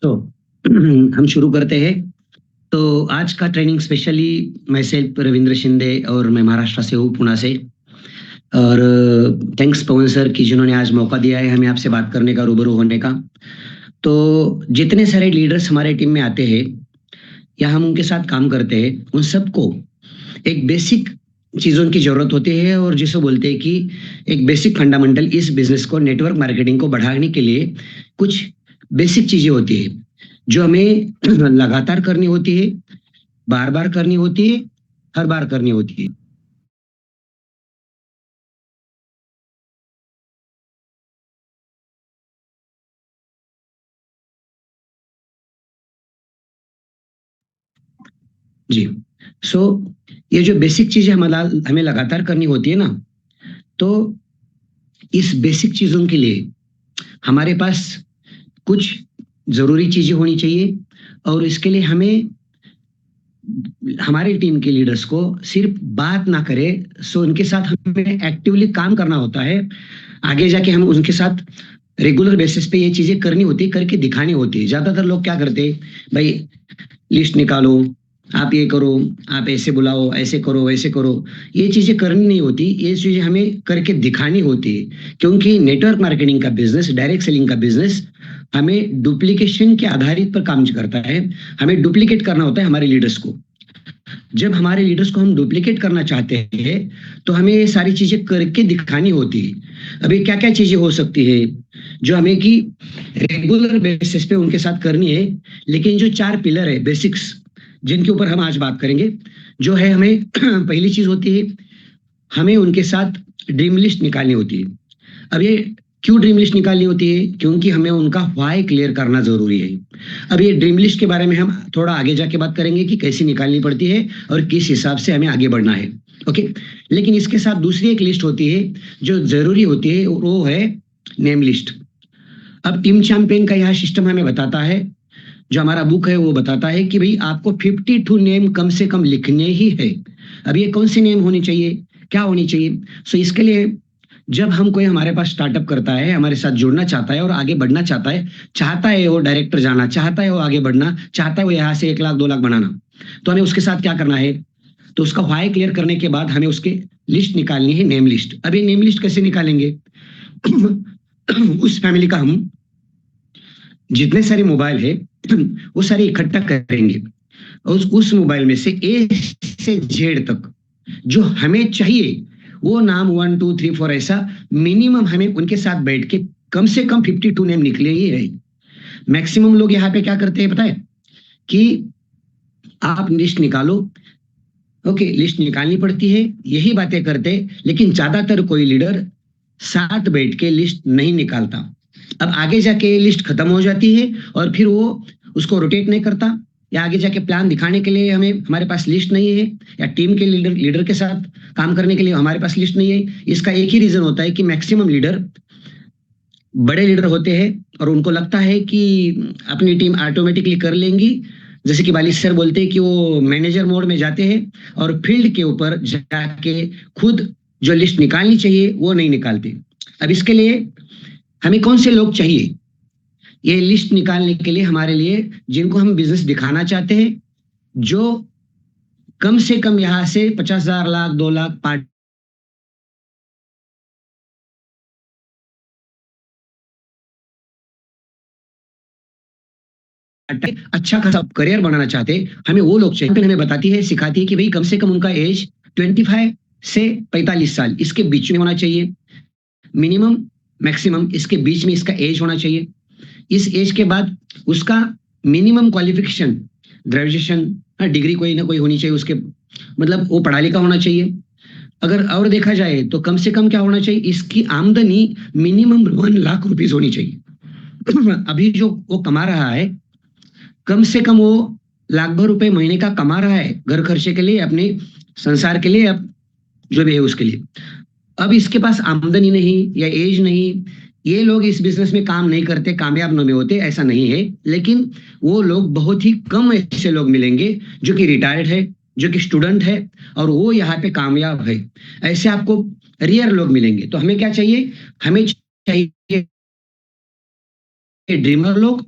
तो हम शुरू करते हैं। तो आज का ट्रेनिंग स्पेशली मैं सेल्फ रविंद्र शिंदे और मैं महाराष्ट्र से हूँ, पुणे से। और थैंक्स पवन सर कि जिन्होंने आज मौका दिया है हमें आपसे बात करने का, रूबरू होने का। तो जितने सारे लीडर्स हमारे टीम में आते हैं या हम उनके साथ काम करते हैं, उन सबको एक बेसिक चीज़ों की ज़रूरत होती है, और जिसे बोलते हैं कि एक बेसिक फंडामेंटल इस बिजनेस को, नेटवर्क मार्केटिंग को बढ़ाने के लिए कुछ बेसिक चीज़ें होती है जो हमें लगातार करनी होती है, बार बार करनी होती है, हर बार करनी होती है। जी। सो ये जो बेसिक चीज़ें हमें लगातार करनी होती है ना, तो इस बेसिक चीज़ों के लिए हमारे पास कुछ ज़रूरी चीज़ें होनी चाहिए। और इसके लिए हमें हमारी टीम के लीडर्स को सिर्फ बात ना करे, सो उनके साथ हमें एक्टिवली काम करना होता है। आगे जाके हम उनके साथ रेगुलर बेसिस पे ये चीजें करनी होती है, करके दिखानी होती है। ज्यादातर लोग क्या करते हैं, भाई लिस्ट निकालो, आप ये करो, आप ऐसे बुलाओ, ऐसे करो, वैसे करो। ये चीजें करनी नहीं होती, ये चीजें हमें करके दिखानी होती है। क्योंकि नेटवर्क मार्केटिंग का बिजनेस, डायरेक्ट सेलिंग का बिजनेस हमें डुप्लीकेशन के आधारित पर काम करता है। हमें डुप्लीकेट करना होता है हमारे लीडर्स को। जब हमारे लीडर्स को हम डुप्लीकेट करना चाहते हैं तो हमें ये सारी चीजें करके दिखानी होती है। अभी क्या क्या चीजें हो सकती है जो हमें कि रेगुलर बेसिस पे उनके साथ करनी है। लेकिन जो 4 पिलर है बेसिक्स, जिनके ऊपर हम आज बात करेंगे, जो है हमें पहली चीज होती है, हमें उनके साथ ड्रीम लिस्ट निकालनी होती है। अब ये क्यों ड्रीम लिस्ट निकालनी होती है? क्योंकि हमें उनका व्हाई क्लियर करना जरूरी है। अब ये ड्रीम लिस्ट के बारे में हम थोड़ा आगे जाके बात करेंगे कि कैसी निकालनी पड़ती है और किस हिसाब से हमें आगे बढ़ना है। ओके। लेकिन इसके साथ दूसरी एक लिस्ट होती है जो जरूरी होती है, वो है नेम लिस्ट। अब टीम चैंपियन का यह सिस्टम हमें बताता है, जो हमारा बुक है वो बताता है कि भाई आपको 52 नेम कम से कम लिखने ही है। अब ये कौन से नेम होने चाहिए, क्या होनी चाहिए? सो इसके लिए जब हम कोई हमारे पास स्टार्टअप करता है, हमारे साथ जुड़ना चाहता है और आगे बढ़ना चाहता है वो डायरेक्टर जाना चाहता है, वो आगे बढ़ना चाहता है, वो यहाँ से 1 लाख 2 लाख बनाना, तो हमें उसके साथ क्या करना है? तो उसका व्हाई क्लियर करने के बाद हमें उसके लिस्ट निकालनी है, नेम लिस्ट। अब ये नेम लिस्ट कैसे निकालेंगे? उस फैमिली का हम जितने सारे मोबाइल है वो सारे इकट्ठा करेंगे, और उस मोबाइल में से ए से जेड तक जो हमें चाहिए वो नाम 1 2 3 4 ऐसा मिनिमम हमें उनके साथ बैठ के कम से कम 52 नेम निकले ही है। मैक्सिमम लोग यहाँ पे क्या करते हैं पता है? कि आप लिस्ट निकालो। ओके, लिस्ट निकालनी पड़ती है, यही बातें करते, लेकिन ज्यादातर कोई लीडर साथ बैठ के लिस्ट नहीं निकालता। अब आगे जाके लिस्ट खत्म हो जाती है और फिर वो उसको रोटेट नहीं करता, या आगे जाके प्लान दिखाने के लिए हमें हमारे पास लिस्ट नहीं है, या टीम के लीडर लीडर के साथ काम करने के लिए हमारे पास लिस्ट नहीं है। इसका एक ही रीजन होता है कि मैक्सिमम लीडर बड़े लीडर होते हैं और उनको लगता है कि अपनी टीम ऑटोमेटिकली कर लेंगी। जैसे कि बालिश सर बोलते हैं कि वो मैनेजर मोड में जाते हैं और फील्ड के ऊपर जाके खुद जो लिस्ट निकालनी चाहिए वो नहीं निकालते। अब इसके लिए हमें कौन से लोग चाहिए ये लिस्ट निकालने के लिए? हमारे लिए जिनको हम बिजनेस दिखाना चाहते हैं, जो कम से कम यहाँ से 50,000 लाख 2 लाख पार्ट अच्छा खासा करियर बनाना चाहते हैं, हमें वो लोग चाहिए। हमें बताती है, सिखाती है कि भाई कम से कम उनका एज 25 से 45 साल इसके बीच में होना चाहिए। मिनिमम मैक्सिमम इसके बीच में इसका एज होना चाहिए। इस एज के बाद उसका मिनिमम क्वालिफिकेशन ग्रेजुएशन, डिग्री कोई ना कोई होनी चाहिए उसके, मतलब वो पढ़ा लिखा होना चाहिए। अगर और देखा जाए तो कम से कम क्या होना चाहिए, इसकी आमदनी मिनिमम 1 लाख रुपीज होनी चाहिए। अभी जो वो कमा रहा है, कम से कम वो लाख भर रुपए महीने का कमा रहा है घर खर्चे के लिए, अपने संसार के लिए, अब जो भी है उसके लिए। अब इसके पास आमदनी नहीं या एज नहीं, ये लोग इस बिजनेस में काम नहीं करते, कामयाब नहीं होते, ऐसा नहीं है। लेकिन वो लोग बहुत ही कम ऐसे लोग मिलेंगे जो कि रिटायर्ड है, जो कि स्टूडेंट है और वो यहाँ पे कामयाब है। ऐसे आपको रेयर लोग मिलेंगे। तो हमें क्या चाहिए? हमें चाहिए ड्रीमर लोग,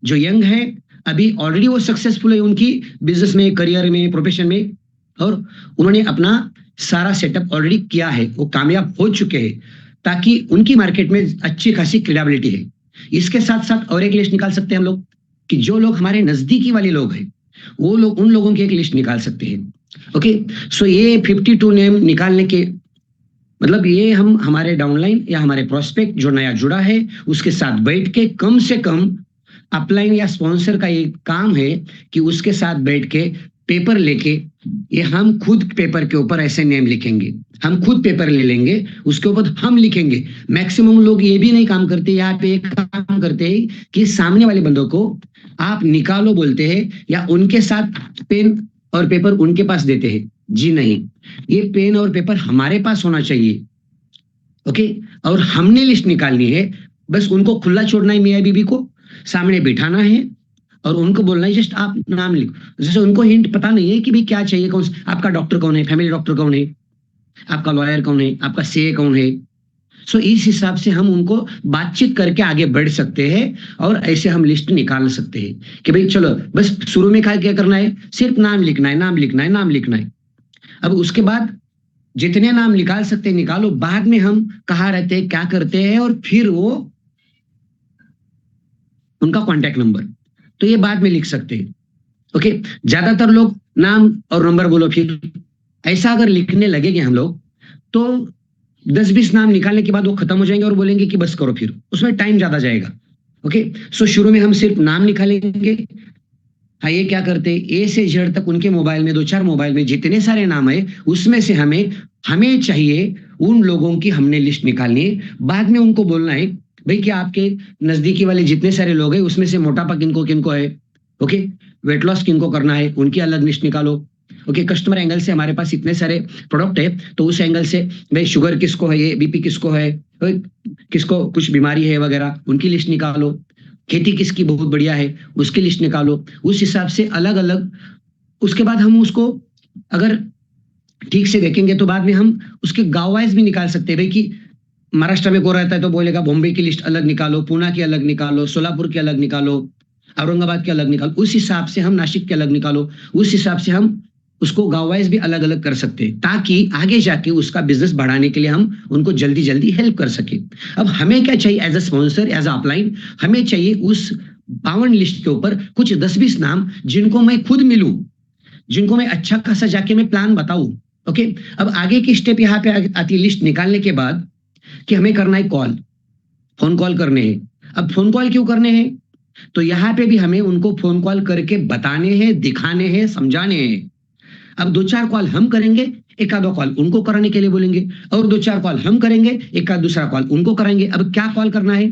जो यंग है अभी ऑलरेडी वो सक्सेसफुल है उनकी बिजनेस में, करियर में, प्रोफेशन में, और उन्होंने अपना सारा सेटअप ऑलरेडी किया है, वो कामयाब हो चुके हैं, ताकि उनकी मार्केट में अच्छी खासी क्रेडिबिलिटी है। इसके साथ साथ और एक लिस्ट निकाल सकते हैं हम लोग कि जो लोग हमारे नजदीकी वाले लोग हैं वो लोग, उन लोगों की एक लिस्ट निकाल सकते हैं। ओके, सो ये 52 नेम निकालने के मतलब ये हम हमारे डाउनलाइन या हमारे प्रोस्पेक्ट जो नया जुड़ा है उसके साथ बैठ के कम से कम अपलाइन या स्पॉन्सर का ये काम है कि उसके साथ बैठ के पेपर लेके, ये हम खुद पेपर के ऊपर ऐसे नेम लिखेंगे, हम खुद पेपर ले लेंगे, उसके ऊपर हम लिखेंगे। मैक्सिमम लोग ये भी नहीं काम करते, यहाँ पे एक काम करते हैं कि सामने वाले बंदों को आप निकालो बोलते हैं या उनके साथ पेन और पेपर उनके पास देते हैं। जी नहीं, ये पेन और पेपर हमारे पास होना चाहिए। ओके, और हमने लिस्ट निकालनी है, बस उनको खुला छोड़ना है, मियाँ बीबी को सामने बिठाना है और उनको बोलना है जस्ट आप नाम लिखो। जैसे उनको हिंट पता नहीं है कि भाई क्या चाहिए, कौन आपका डॉक्टर कौन है, फैमिली डॉक्टर कौन है, आपका लॉयर कौन है, आपका सीए कौन है। सो इस हिसाब से हम उनको बातचीत करके आगे बढ़ सकते हैं और ऐसे हम लिस्ट निकाल सकते हैं कि भाई चलो बस शुरू में क्या करना है, सिर्फ नाम लिखना है, नाम लिखना है, नाम लिखना है। अब उसके बाद जितने नाम निकाल सकते हैं निकालो, बाद में हम कहाँ रहते हैं, क्या करते हैं, और फिर वो उनका कॉन्टैक्ट नंबर, तो ये बाद में लिख सकते हैं। ओके, ज्यादातर लोग नाम और नंबर बोलो, फिर ऐसा अगर लिखने लगेंगे हम लोग तो 10-20 नाम निकालने के बाद वो खत्म हो जाएंगे और बोलेंगे कि बस करो, फिर उसमें टाइम ज्यादा जाएगा। ओके, सो शुरू में हम सिर्फ नाम निकालेंगे। हाँ, ये क्या करते हैं, ए से जेड तक उनके मोबाइल में, 2-4 मोबाइल में जितने सारे नाम है उसमें से हमें चाहिए उन लोगों की हमने लिस्ट निकालनी है। बाद में उनको बोलना है भाई कि आपके नजदीकी वाले जितने सारे लोग हैं उसमें से मोटापा किनको किनको है, ओके, वेट लॉस किनको करना है, उनकी अलग लिस्ट निकालो। ओके, कस्टमर एंगल से हमारे पास इतने सारे प्रोडक्ट है तो उस एंगल से भाई शुगर किसको है, ये बीपी किसको है, किसको कुछ बीमारी है वगैरह, उनकी लिस्ट निकालो। खेती किसकी बहुत बढ़िया है उसकी लिस्ट निकालो। उस हिसाब से अलग अलग, उसके बाद हम उसको अगर ठीक से देखेंगे तो बाद में हम उसके गांव वाइज भी निकाल सकते हैं भाई कि महाराष्ट्र में कौन रहता है तो बोलेगा बॉम्बे की लिस्ट अलग निकालो, पुणे की अलग निकालो, सोलापुर की अलग निकालो, औरंगाबाद की अलग निकालो। उस हिसाब से हम नासिक की अलग निकालो, उस हिसाब से हम उसको गांव वाइज भी अलग अलग कर सकते हैं ताकि आगे जाके उसका बिजनेस बढ़ाने के लिए हम उनको जल्दी जल्दी हेल्प कर सके। अब हमें क्या चाहिए as a sponsor, as a upline, हमें चाहिए उस 52 लिस्ट के ऊपर कुछ 10-20 नाम जिनको मैं खुद मिलूं, जिनको मैं अच्छा खासा जाके मैं प्लान बताऊं। ओके, अब आगे की स्टेप यहाँ पे आती है लिस्ट निकालने के बाद कि हमें करना है कॉल, फोन कॉल करने हैं। अब फोन कॉल क्यों करने हैं, तो यहाँ पे भी हमें उनको फोन कॉल करके बताने हैं, दिखाने हैं, समझाने हैं। अब 2-4 कॉल हम करेंगे, एक आधा कॉल उनको कराने के लिए बोलेंगे, और 2-4 कॉल हम करेंगे, एक आध दूसरा कॉल उनको कराएंगे। अब क्या कॉल करना है,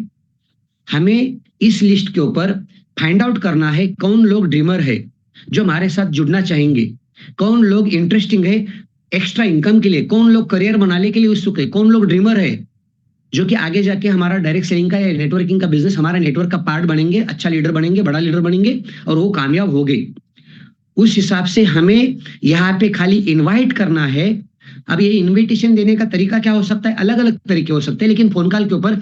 हमें इस लिस्ट के ऊपर फाइंड आउट करना है कौन लोग ड्रीमर है जो हमारे साथ जुड़ना चाहेंगे, कौन लोग इंटरेस्टिंग है एक्स्ट्रा इनकम के लिए, कौन लोग करियर बनाने के लिए उत्सुक है, कौन लोग ड्रीमर है जो कि आगे जाके हमारा डायरेक्ट सेलिंग का या नेटवर्किंग का बिजनेस, हमारा नेटवर्क का पार्ट बनेंगे, अच्छा लीडर बनेंगे, बड़ा लीडर बनेंगे और वो कामयाब हो गए। उस हिसाब से हमें यहाँ पे खाली इनवाइट करना है। अब ये इनविटेशन देने का तरीका क्या हो सकता है, अलग अलग तरीके हो सकते हैं, लेकिन फोन कॉल के ऊपर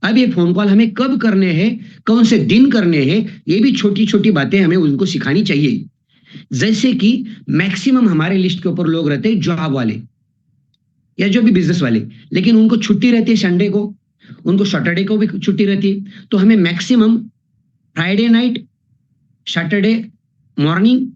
अब ये फोन कॉल हमें कब करने हैं, कौन से दिन करने हैं, ये भी छोटी छोटी बातें हमें उनको सिखानी चाहिए। जैसे कि मैक्सिमम हमारे लिस्ट के ऊपर लोग रहते हैं जॉब वाले या जो भी बिजनेस वाले, लेकिन उनको छुट्टी रहती है संडे को, उनको सैटरडे को भी छुट्टी रहती है, तो हमें maximum Friday night, Saturday morning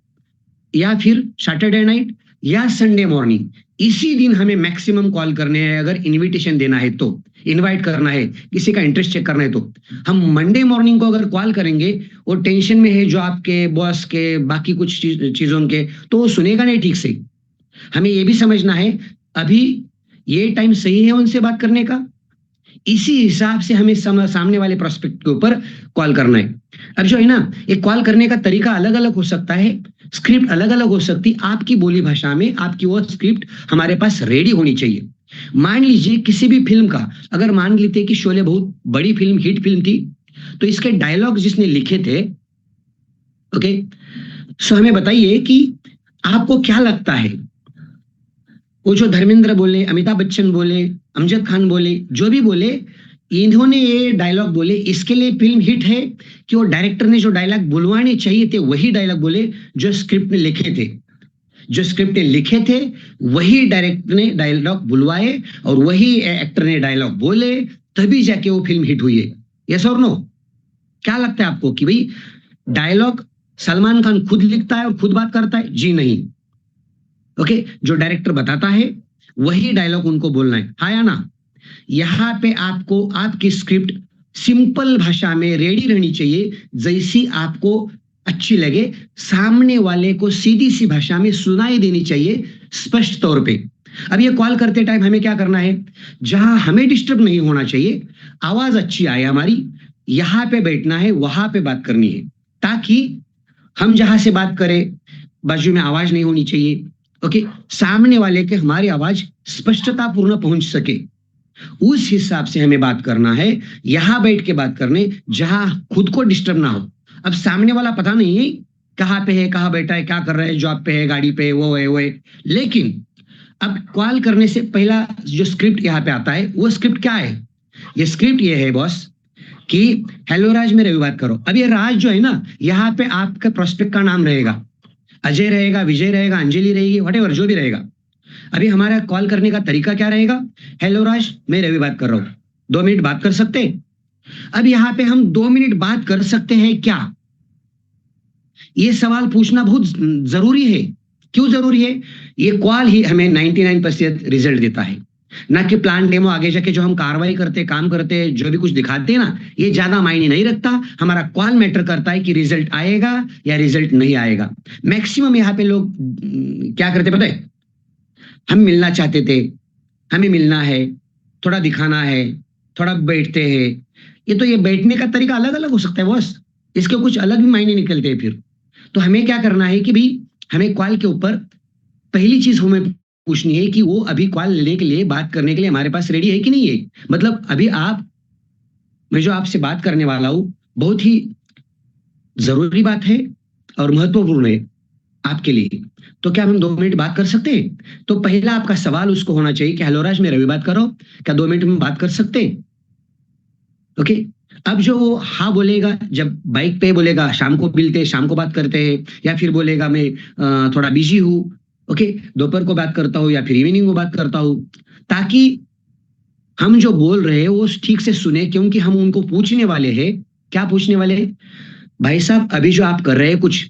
या फिर सैटरडे नाइट या संडे मॉर्निंग, इसी दिन हमें मैक्सिमम कॉल करने हैं। अगर इनविटेशन देना है तो, इनवाइट करना है, किसी का इंटरेस्ट चेक करना है तो हम मंडे मॉर्निंग को अगर कॉल करेंगे, वो टेंशन में है जो आपके बॉस के बाकी कुछ चीजों के, तो वो सुनेगा नहीं ठीक से। हमें ये भी समझना है अभी ये टाइम सही है उनसे बात करने का, इसी हिसाब से हमें सामने वाले प्रोस्पेक्ट के ऊपर कॉल करना है। अब जो है ना, एक कॉल करने का तरीका अलग अलग हो सकता है, स्क्रिप्ट अलग अलग हो सकती है, आपकी बोली भाषा में आपकी वो स्क्रिप्ट हमारे पास रेडी होनी चाहिए। मान लीजिए किसी भी फिल्म का, अगर मान लेते कि शोले बहुत बड़ी फिल्म, हिट फिल्म थी, तो इसके डायलॉग जिसने लिखे थे, ओके, सो हमें बताइए कि आपको क्या लगता है, वो जो धर्मेंद्र बोले, अमिताभ बच्चन बोले, अमजद खान बोले, जो भी बोले, इन्होंने ये डायलॉग बोले, इसके लिए फिल्म हिट है कि वो डायरेक्टर ने जो डायलॉग बुलवाने चाहिए थे वही डायलॉग बोले जो स्क्रिप्ट में लिखे थे। जो स्क्रिप्ट में लिखे थे वही डायरेक्टर ने डायलॉग बुलवाए और वही एक्टर ने डायलॉग बोले, तभी जाके वो फिल्म हिट हुई है। यस और नो? क्या लगता है आपको कि भाई डायलॉग सलमान खान खुद लिखता है और खुद बात करता है? जी नहीं। ओके, जो डायरेक्टर बताता है वही डायलॉग उनको बोलना है, हाँ या ना? यहाँ पे आपको आपकी स्क्रिप्ट सिंपल भाषा में रेडी रहनी चाहिए, जैसी आपको अच्छी लगे, सामने वाले को सीधी सी भाषा में सुनाई देनी चाहिए स्पष्ट तौर पे। अब ये कॉल करते टाइम हमें क्या करना है, जहां हमें डिस्टर्ब नहीं होना चाहिए, आवाज अच्छी आए हमारी, यहां पे बैठना है, वहां पे बात करनी है, ताकि हम जहां से बात करें बाजू में आवाज नहीं होनी चाहिए। ओके, सामने वाले के हमारी आवाज स्पष्टता पूर्ण पहुंच सके, उस हिसाब से हमें बात करना है। यहां बैठ के बात करने जहां खुद को डिस्टर्ब ना हो। अब सामने वाला पता नहीं है कहाँ पे है, कहाँ बैठा है, क्या कर रहा है, जॉब पे है, गाड़ी पे है, वो है। लेकिन अब कॉल करने से पहला जो स्क्रिप्ट यहाँ पे आता है वो स्क्रिप्ट क्या है? ये स्क्रिप्ट ये है बॉस कि हेलो राज, मेरे भी बात करो। अब ये राज जो है ना, यहाँ पे आपका प्रोस्पेक्ट का नाम रहेगा, अजय रहेगा, विजय रहेगा, अंजलि रहेगी, व्हाटएवर जो भी रहेगा। अभी हमारा कॉल करने का तरीका क्या रहेगा? हेलो राज, मैं रवि बात कर रहा हूं, 2 मिनट बात कर सकते हैं? अब यहाँ पे हम 2 मिनट बात कर सकते हैं क्या, ये सवाल पूछना बहुत जरूरी है। क्यों जरूरी है? ये कॉल ही हमें 99% रिजल्ट देता है, ना कि प्लान डेमो आगे जाके जो हम कार्रवाई करते, काम करते, जो भी कुछ दिखाते हैं ना, ये ज्यादा मायने नहीं रखता। हमारा कॉल मैटर करता है कि रिजल्ट आएगा या रिजल्ट नहीं आएगा। मैक्सिमम यहाँ पे लोग क्या करते पता है, हम मिलना चाहते थे, हमें मिलना है, थोड़ा दिखाना है, थोड़ा बैठते हैं। ये बैठने का तरीका अलग अलग हो सकता है बॉस, इसके कुछ अलग भी मायने निकलते हैं फिर। तो हमें क्या करना है कि भाई हमें कॉल के ऊपर पहली चीज हमें पूछनी है कि वो अभी कॉल लेने के लिए, बात करने के लिए हमारे पास रेडी है कि नहीं है। मतलब अभी मैं जो आपसे बात करने वाला हूं बहुत ही जरूरी बात है और महत्वपूर्ण है आपके लिए। तो क्या हम 2 मिनट बात कर सकते हैं? तो पहला आपका सवाल उसको होना चाहिए कि हेलो राज, मैं रवि बात कर रहा हूं, क्या 2 मिनट में बात कर सकते हैं? ओके। अब जो वो हाँ बोलेगा, जब बाइक पे बोलेगा शाम को मिलते हैं, शाम को बात करते हैं, या फिर बोलेगा मैं थोड़ा बिजी हूँ, ओके, दोपहर को बात करता हूँ या फिर इवनिंग को बात करता हूँ, ताकि हम जो बोल रहे हैं वो ठीक से सुने। क्योंकि हम उनको पूछने वाले हैं, क्या पूछने वाले हैं? भाई साहब, अभी जो आप कर रहे हैं कुछ,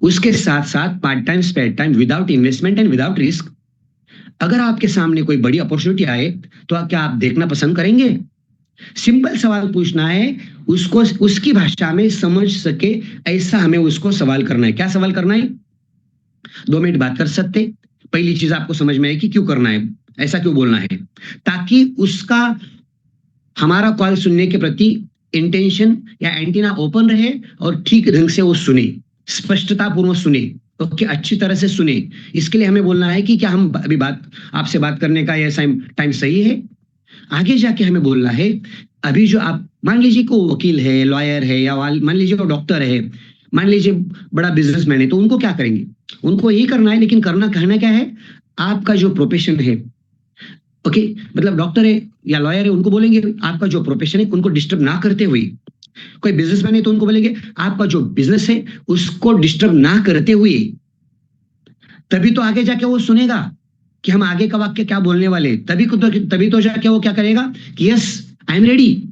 उसके साथ साथ part time, spare time, without investment and without risk, अगर आपके सामने कोई बड़ी अपॉर्चुनिटी आए तो क्या आप देखना पसंद करेंगे? सिंपल सवाल पूछना है, उसको उसकी भाषा में समझ सके ऐसा हमें उसको सवाल करना है। क्या सवाल करना है? 2 मिनट बात कर सकते? पहली चीज आपको समझ में है कि क्यों करना है, ऐसा क्यों बोलना है, ताकि उसका हमारा कॉल सुनने के प्रति इंटेंशन या एंटीना ओपन रहे और ठीक ढंग से वो सुने, स्पष्टता पूर्वक सुने, ओके, अच्छी तरह से सुने। इसके लिए हमें बोलना है कि क्या हम अभी आपसे बात करने का ये टाइम सही है? आगे जाके हमें बोलना है, अभी जो आप मान लीजिए को वकील है, लॉयर है, या मान लीजिए वो डॉक्टर है, मान लीजिए बड़ा बिजनेसमैन है, तो उनको क्या करेंगे? उनको यही करना है, लेकिन कहना क्या है, आपका जो प्रोफेशन है, ओके, मतलब डॉक्टर है या लॉयर है, उनको बोलेंगे आपका जो प्रोफेशन है उनको डिस्टर्ब ना करते हुए। कोई बिजनेसमैन है तो उनको बोलेंगे आपका जो बिजनेस है उसको डिस्टर्ब ना करते हुए। तभी तो आगे जाके वो सुनेगा कि हम आगे का वाक्य क्या बोलने वाले, तभी तो जाके वो क्या करेगा कि yes, I am ready.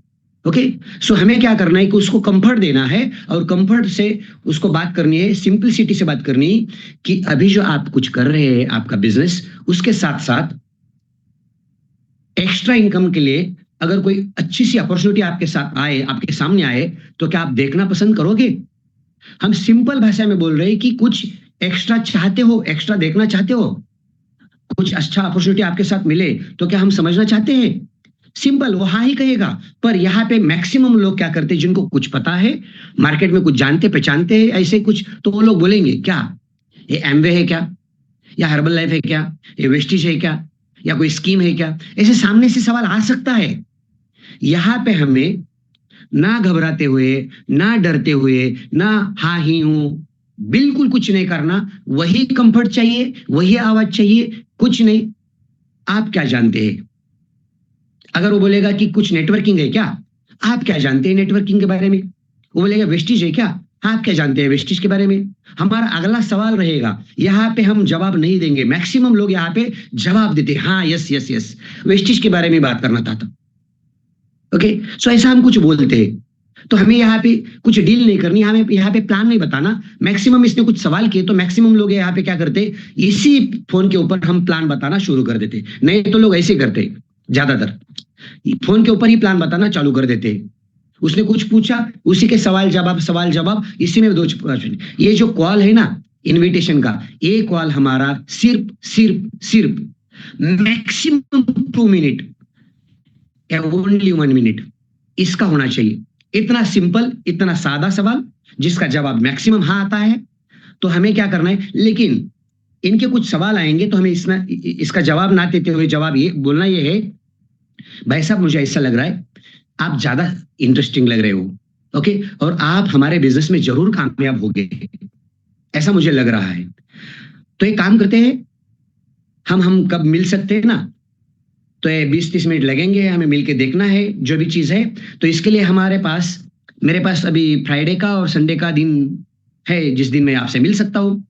Okay, so हमें क्या करना है कि उसको कंफर्ट देना है, और कंफर्ट से उसको बात करनी है, सिंपलिसिटी से बात करनी है कि अभी जो आप कुछ कर रहे हैं आपका बिजनेस, उसके साथ साथ एक्स्ट्रा इनकम के लिए अगर कोई अच्छी सी अपॉर्चुनिटी आपके साथ आए, आपके सामने आए, तो क्या आप देखना पसंद करोगे? हम सिंपल भाषा में बोल रहे हैं कि कुछ एक्स्ट्रा चाहते हो, एक्स्ट्रा देखना चाहते हो, कुछ अच्छा अपॉर्चुनिटी आपके साथ मिले तो क्या हम समझना चाहते हैं? सिंपल, वो हाँ ही कहेगा। पर यहाँ पे मैक्सिमम लोग क्या करते हैं, जिनको कुछ पता है, मार्केट में कुछ जानते पहचानते हैं ऐसे कुछ, तो वो लोग बोलेंगे क्या ये एमवे है क्या, या हर्बल लाइफ है क्या, ये वेस्टिज है क्या, या कोई स्कीम है क्या, ऐसे सामने से सवाल आ सकता है। यहाँ पे हमें ना घबराते हुए, ना डरते हुए, ना हाँ ही हूं, बिल्कुल कुछ नहीं करना। वही कंफर्ट चाहिए, वही आवाज चाहिए, कुछ नहीं। आप क्या जानते हैं, अगर वो बोलेगा कि कुछ नेटवर्किंग है क्या, आप क्या जानते हैं नेटवर्किंग के बारे में? वो बोलेगा वेस्टिज है क्या, आप क्या जानते हैं वेस्टिज के बारे में? हमारा अगला सवाल रहेगा, यहाँ पे हम जवाब नहीं देंगे। मैक्सिमम लोग यहाँ पे जवाब देते, हाँ यस यस यस, वेस्टिज के बारे में बात करना था। ओके, सो ऐसा हम कुछ बोलते हैं। तो हमें यहाँ पे कुछ डील नहीं करनी, हमें यहाँ पे प्लान नहीं बताना। मैक्सिमम इसने कुछ सवाल किए तो मैक्सिमम लोग यहाँ पे क्या करते, इसी फोन के ऊपर हम प्लान बताना शुरू कर देते। नहीं तो लोग ऐसे करते, ज्यादातर फोन के ऊपर ही प्लान बताना चालू कर देते। उसने कुछ पूछा, उसी के सवाल जवाब इसी में दो। ये जो कॉल है ना इनविटेशन का, ये कॉल हमारा सिर्फ सिर्फ सिर्फ मैक्सिमम 2 मिनट, ओनली 1 मिनट इसका होना चाहिए। इतना सिंपल, इतना सादा सवाल जिसका जवाब मैक्सिमम हाँ आता है। तो हमें क्या करना है, लेकिन इनके कुछ सवाल आएंगे तो हमें इसका जवाब ना देते हुए जवाब ये बोलना, ये है भाई साहब मुझे ऐसा लग रहा है आप ज्यादा इंटरेस्टिंग लग रहे हो, ओके, और आप हमारे बिजनेस में जरूर कामयाब होगे, ऐसा मुझे लग रहा है। तो एक काम करते हैं, हम कब मिल सकते हैं ना, तो ये 20-30 मिनट लगेंगे, हमें मिलके देखना है जो भी चीज है। तो इसके लिए मेरे पास अभी फ्राइडे का और संडे का दिन है जिस दिन मैं आपसे मिल सकता हूँ।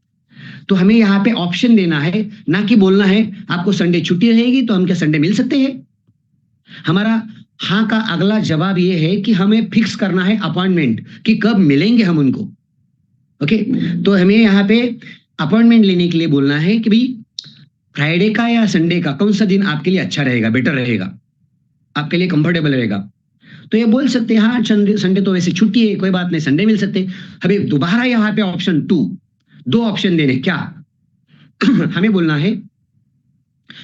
तो हमें यहाँ पे ऑप्शन देना है, ना कि बोलना है आपको संडे छुट्टी रहेगी तो हम क्या संडे मिल सकते हैं। हमारा हाँ का अगला जवाब ये है कि हमें फिक्स करना है अपॉइंटमेंट कि कब मिलेंगे हम उनको। ओके, तो हमें यहाँ पे अपॉइंटमेंट लेने के लिए बोलना है कि भाई फ्राइडे का या संडे का कौन सा दिन आपके लिए अच्छा रहेगा, बेटर रहेगा, आपके लिए कंफर्टेबल रहेगा। तो ये बोल सकते हैं हाँ संडे तो वैसे छुट्टी है, कोई बात नहीं, संडे मिल सकते। हमें दोबारा यहाँ पे ऑप्शन 2, 2 ऑप्शन देने क्या हमें बोलना है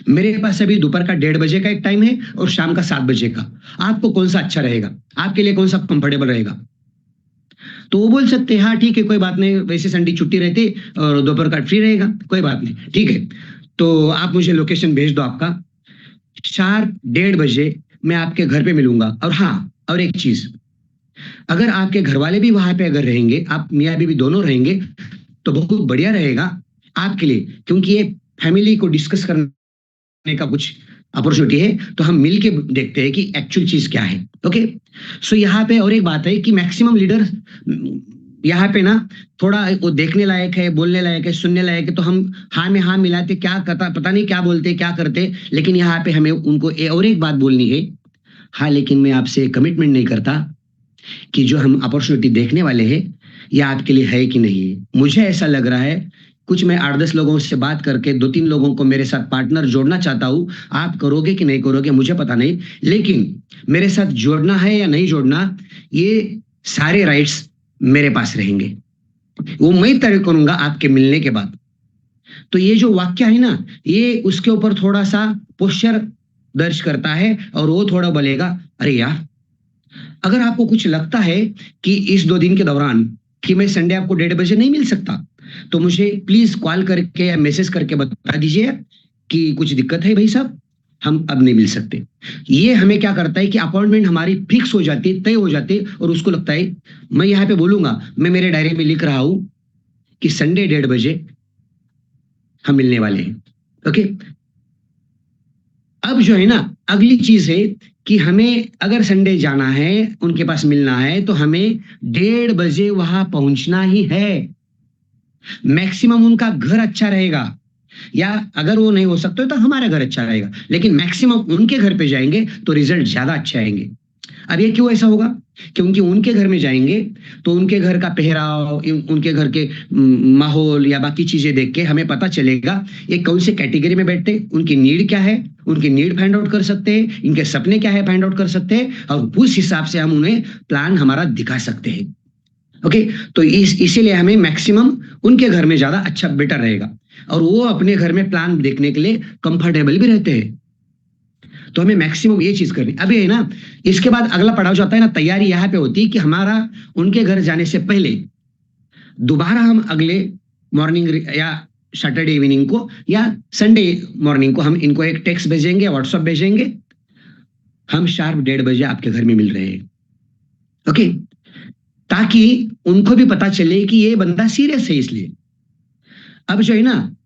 मेरे पास अभी दोपहर का 1:30 बजे का एक टाइम है और शाम का 7 बजे का, आपको कौन सा अच्छा रहेगा, आपके लिए कौन सा कंफर्टेबल रहेगा। तो वो बोल सकते हैं हाँ ठीक है कोई बात नहीं, वैसे संडे छुट्टी रहती और दोपहर का फ्री रहेगा, कोई बात नहीं, ठीक है। तो आप मुझे लोकेशन भेज दो आपका, शार्प 1:30 बजे मैं आपके घर पे मिलूंगा। और हाँ, और एक चीज, अगर आपके घर वाले भी वहां पे अगर रहेंगे, आप मियाँ बीवी दोनों रहेंगे तो बहुत बढ़िया रहेगा आपके लिए, क्योंकि ये फैमिली को डिस्कस करने का कुछ अपॉर्चुनिटी है। तो हम मिल के देखते हैं कि एक्चुअल चीज क्या है। ओके, सो यहाँ पे और एक बात है कि मैक्सिमम लीडर यहाँ पे ना थोड़ा वो देखने लायक है, बोलने लायक है, सुनने लायक है। तो हम हाँ में हाँ मिलाते, क्या पता नहीं क्या बोलते क्या करते, लेकिन यहाँ पे हमें उनको और एक बात बोलनी है, हाँ लेकिन मैं आपसे कमिटमेंट नहीं करता कि जो हम अपॉर्चुनिटी देखने वाले हैं ये आपके लिए है कि नहीं है। मुझे ऐसा लग रहा है कुछ मैं 8-10 लोगों से बात करके 2-3 लोगों को मेरे साथ पार्टनर जोड़ना चाहता हूं। आप करोगे कि नहीं करोगे मुझे पता नहीं, लेकिन मेरे साथ जोड़ना है या नहीं जोड़ना, ये सारे राइट्स मेरे पास रहेंगे, वो मैं तय करूंगा आपके मिलने के बाद। तो ये जो वाक्य है ना, ये उसके ऊपर थोड़ा सा पोस्चर दर्ज करता है और वो थोड़ा बोलेगा अरे यार, अगर आपको कुछ लगता है कि इस 2 दिन के दौरान कि मैं संडे आपको 1:30 बजे नहीं मिल सकता, तो मुझे प्लीज कॉल करके या मैसेज करके बता दीजिए कि कुछ दिक्कत है भाई साहब, हम अब नहीं मिल सकते। ये हमें क्या करता है कि अपॉइंटमेंट हमारी फिक्स हो जाती है, तय हो जाती है, और उसको लगता है मैं यहाँ पे बोलूंगा, मैं मेरे डायरी में लिख रहा हूं कि संडे 1:30 बजे हम मिलने वाले हैं। ओके, अब जो है ना अगली चीज है कि हमें अगर संडे जाना है उनके पास मिलना है तो हमें 1:30 बजे वहां पहुंचना ही है। मैक्सिमम उनका घर अच्छा रहेगा, या अगर वो नहीं हो सकता तो हमारा घर अच्छा रहेगा, लेकिन मैक्सिमम उनके घर पे जाएंगे तो रिजल्ट ज्यादा अच्छे आएंगे। अब ये क्यों ऐसा होगा, क्योंकि उनके घर में जाएंगे तो उनके घर का पहराव, उनके घर के माहौल या बाकी चीजें देख के हमें पता चलेगा ये कौन से कैटेगरी में बैठते, उनकी नीड क्या है, उनकी नीड फाइंड आउट कर सकते हैं, इनके सपने क्या है फाइंड आउट कर सकते हैं, और उस हिसाब से हम उन्हें प्लान हमारा दिखा सकते हैं। ओके, तो इसीलिए हमें मैक्सिमम उनके घर में ज्यादा अच्छा बेटर रहेगा, और वो अपने घर में प्लान देखने के लिए कंफर्टेबल भी रहते हैं। तो हमें मैक्सिमम ये चीज करनी। अभी है ना, इसके बाद अगला पड़ाव जो आता है ना, तैयारी यहाँ पे होती है कि हमारा उनके घर जाने से पहले दोबारा हम अगले मॉर्निंग या सैटरडे इवनिंग को या संडे मॉर्निंग को हम इनको एक टेक्स्ट भेजेंगे, व्हाट्सएप भेजेंगे, हम शार्प 1:30 बजे आपके घर में मिल रहे हैं। ओके, ताकि उनको भी पता चले कि ये बंदा सीरियस है। इसलिए अब जो है ना,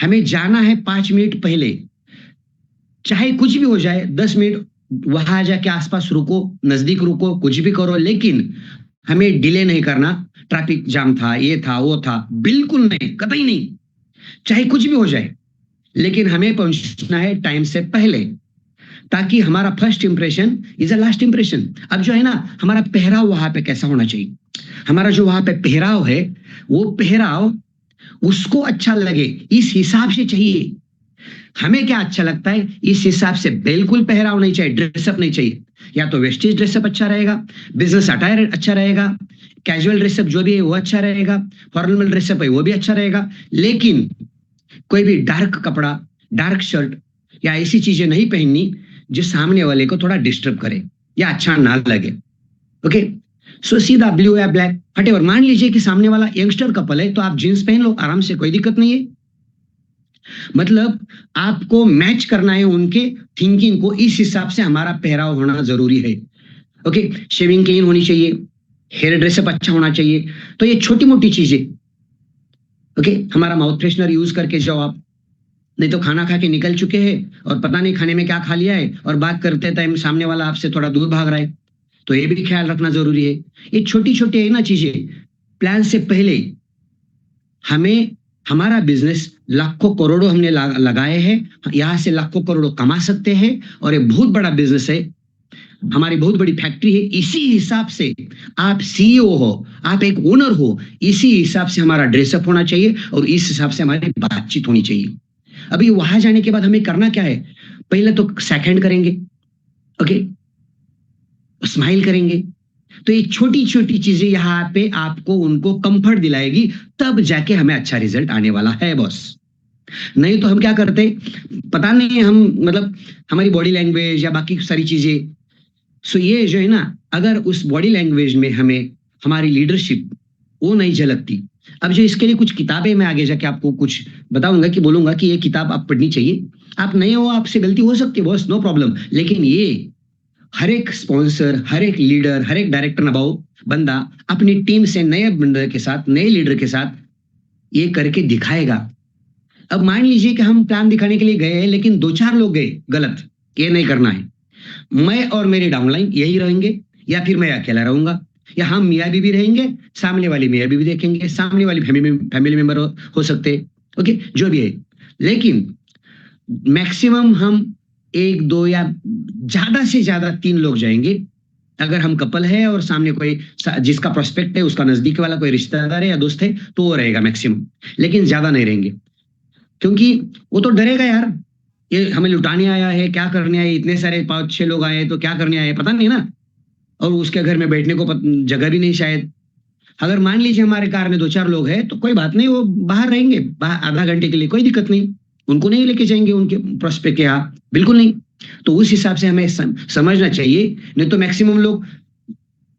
हमें जाना है 5 मिनट पहले, चाहे कुछ भी हो जाए, 10 मिनट वहां जाके आसपास रुको, नजदीक रुको, कुछ भी करो, लेकिन हमें डिले नहीं करना। ट्रैफिक जाम था, ये था, वो था, बिल्कुल नहीं, कतई नहीं, चाहे कुछ भी हो जाए, लेकिन हमें पहुंचना है टाइम से पहले, ताकि हमारा first impression is a last impression. अब जो है ना, हमारा पहराव वहां पे कैसा होना चाहिए, हमारा जो वहां पे पहराव है, वो पहराव उसको अच्छा लगे इस हिसाब से चाहिए। हमें क्या अच्छा लगता है इस हिसाब से बिल्कुल पहराव नहीं चाहिए, ड्रेसअप नहीं चाहिए। या तो वेस्टेज ड्रेसअप अच्छा रहेगा, बिजनेस अटायर अच्छा रहेगा, कैजुअल ड्रेसअप जो भी है वो अच्छा रहेगा, फॉर्मल ड्रेसअप है वो भी अच्छा रहेगा, लेकिन कोई भी डार्क कपड़ा, डार्क शर्ट या ऐसी चीजें नहीं पहननी जो सामने वाले को थोड़ा डिस्टर्ब करे या अच्छा ना लगे। ओके, सो सीधा ब्लू या ब्लैक हटेवर। मान लीजिए कि सामने वाला यंगस्टर कपल है, तो आप जींस पहन लो आराम से, कोई दिक्कत नहीं है। मतलब आपको मैच करना है उनके थिंकिंग को, इस हिसाब से हमारा पहराव होना जरूरी है। ओके, शेविंग क्लीन होनी चाहिए, हेयर ड्रेसअप अच्छा होना चाहिए। तो ये छोटी मोटी चीजें। ओके, हमारा माउथ फ्रेशनर यूज करके जाओ आप, नहीं तो खाना खा के निकल चुके हैं और पता नहीं खाने में क्या खा लिया है, और बात करते टाइम सामने वाला आपसे थोड़ा दूर भाग रहा है, तो ये भी ख्याल रखना जरूरी है। ये छोटी छोटी है ना चीजें, प्लान से पहले हमें, हमारा बिजनेस लाखों करोड़ों हमने लगाए हैं, यहां से लाखों करोड़ों कमा सकते हैं, और ये बहुत बड़ा बिजनेस है, हमारी बहुत बड़ी फैक्ट्री है। इसी हिसाब से आप सीईओ हो, आप एक ओनर हो, इसी हिसाब से हमारा ड्रेसअप होना चाहिए और इस हिसाब से हमारी बातचीत होनी चाहिए। अभी वहां जाने के बाद हमें करना क्या है, पहले तो सेकंड करेंगे, ओके, स्माइल करेंगे। तो ये छोटी छोटी चीजें यहाँ पे आपको उनको कंफर्ट दिलाएगी, तब जाके हमें अच्छा रिजल्ट आने वाला है बॉस। नहीं तो हम क्या करते, पता नहीं, हम मतलब हमारी बॉडी लैंग्वेज या बाकी सारी चीजें, सो ये जो है ना, अगर उस बॉडी लैंग्वेज में हमें हमारी लीडरशिप वो नहीं झलकती। अब जो इसके लिए कुछ किताबें मैं आगे जाके आपको कुछ बताऊंगा, कि बोलूंगा कि ये किताब आप पढ़नी चाहिए। आप नहीं हो, आपसे गलती हो सकती है बॉस, नो प्रॉब्लम, लेकिन ये हर एक स्पॉन्सर, हर एक लीडर, हर एक डायरेक्टर नबाओ बंदा अपनी टीम से नए बंदे के साथ, नए लीडर के साथ ये करके दिखाएगा। अब मान लीजिए कि हम प्लान दिखाने के लिए गए हैं, लेकिन दो चार लोग गए गलत, ये नहीं करना है। मैं और मेरी डाउनलाइन यही रहेंगे, या फिर मैं अकेला रहूंगा, या हम मियाँ बीवी रहेंगे, सामने वाली मियाँ बीवी देखेंगे, सामने वाली फैमिली मेंबर हो सकते, ओके, जो भी है। लेकिन मैक्सिमम हम एक दो या ज्यादा से ज्यादा तीन लोग जाएंगे। अगर हम कपल है और सामने कोई जिसका प्रोस्पेक्ट है, उसका नजदीक वाला कोई रिश्तेदार है या दोस्त है, तो वो रहेगा मैक्सिमम, लेकिन ज्यादा नहीं रहेंगे, क्योंकि वो तो डरेगा यार, ये हमें लुटाने आया है, क्या करने आए, इतने सारे 5-6 लोग आए तो क्या करने आए पता नहीं ना, और उसके घर में बैठने को जगह भी नहीं शायद। अगर मान लीजिए हमारे कार में 2-4 लोग हैं, तो कोई बात नहीं, वो बाहर रहेंगे आधा घंटे के लिए, कोई दिक्कत नहीं, उनको नहीं लेके जाएंगे उनके प्रोस्पेक्ट के यहाँ, बिल्कुल नहीं। तो उस हिसाब से हमें समझना चाहिए। नहीं तो मैक्सिमम लोग,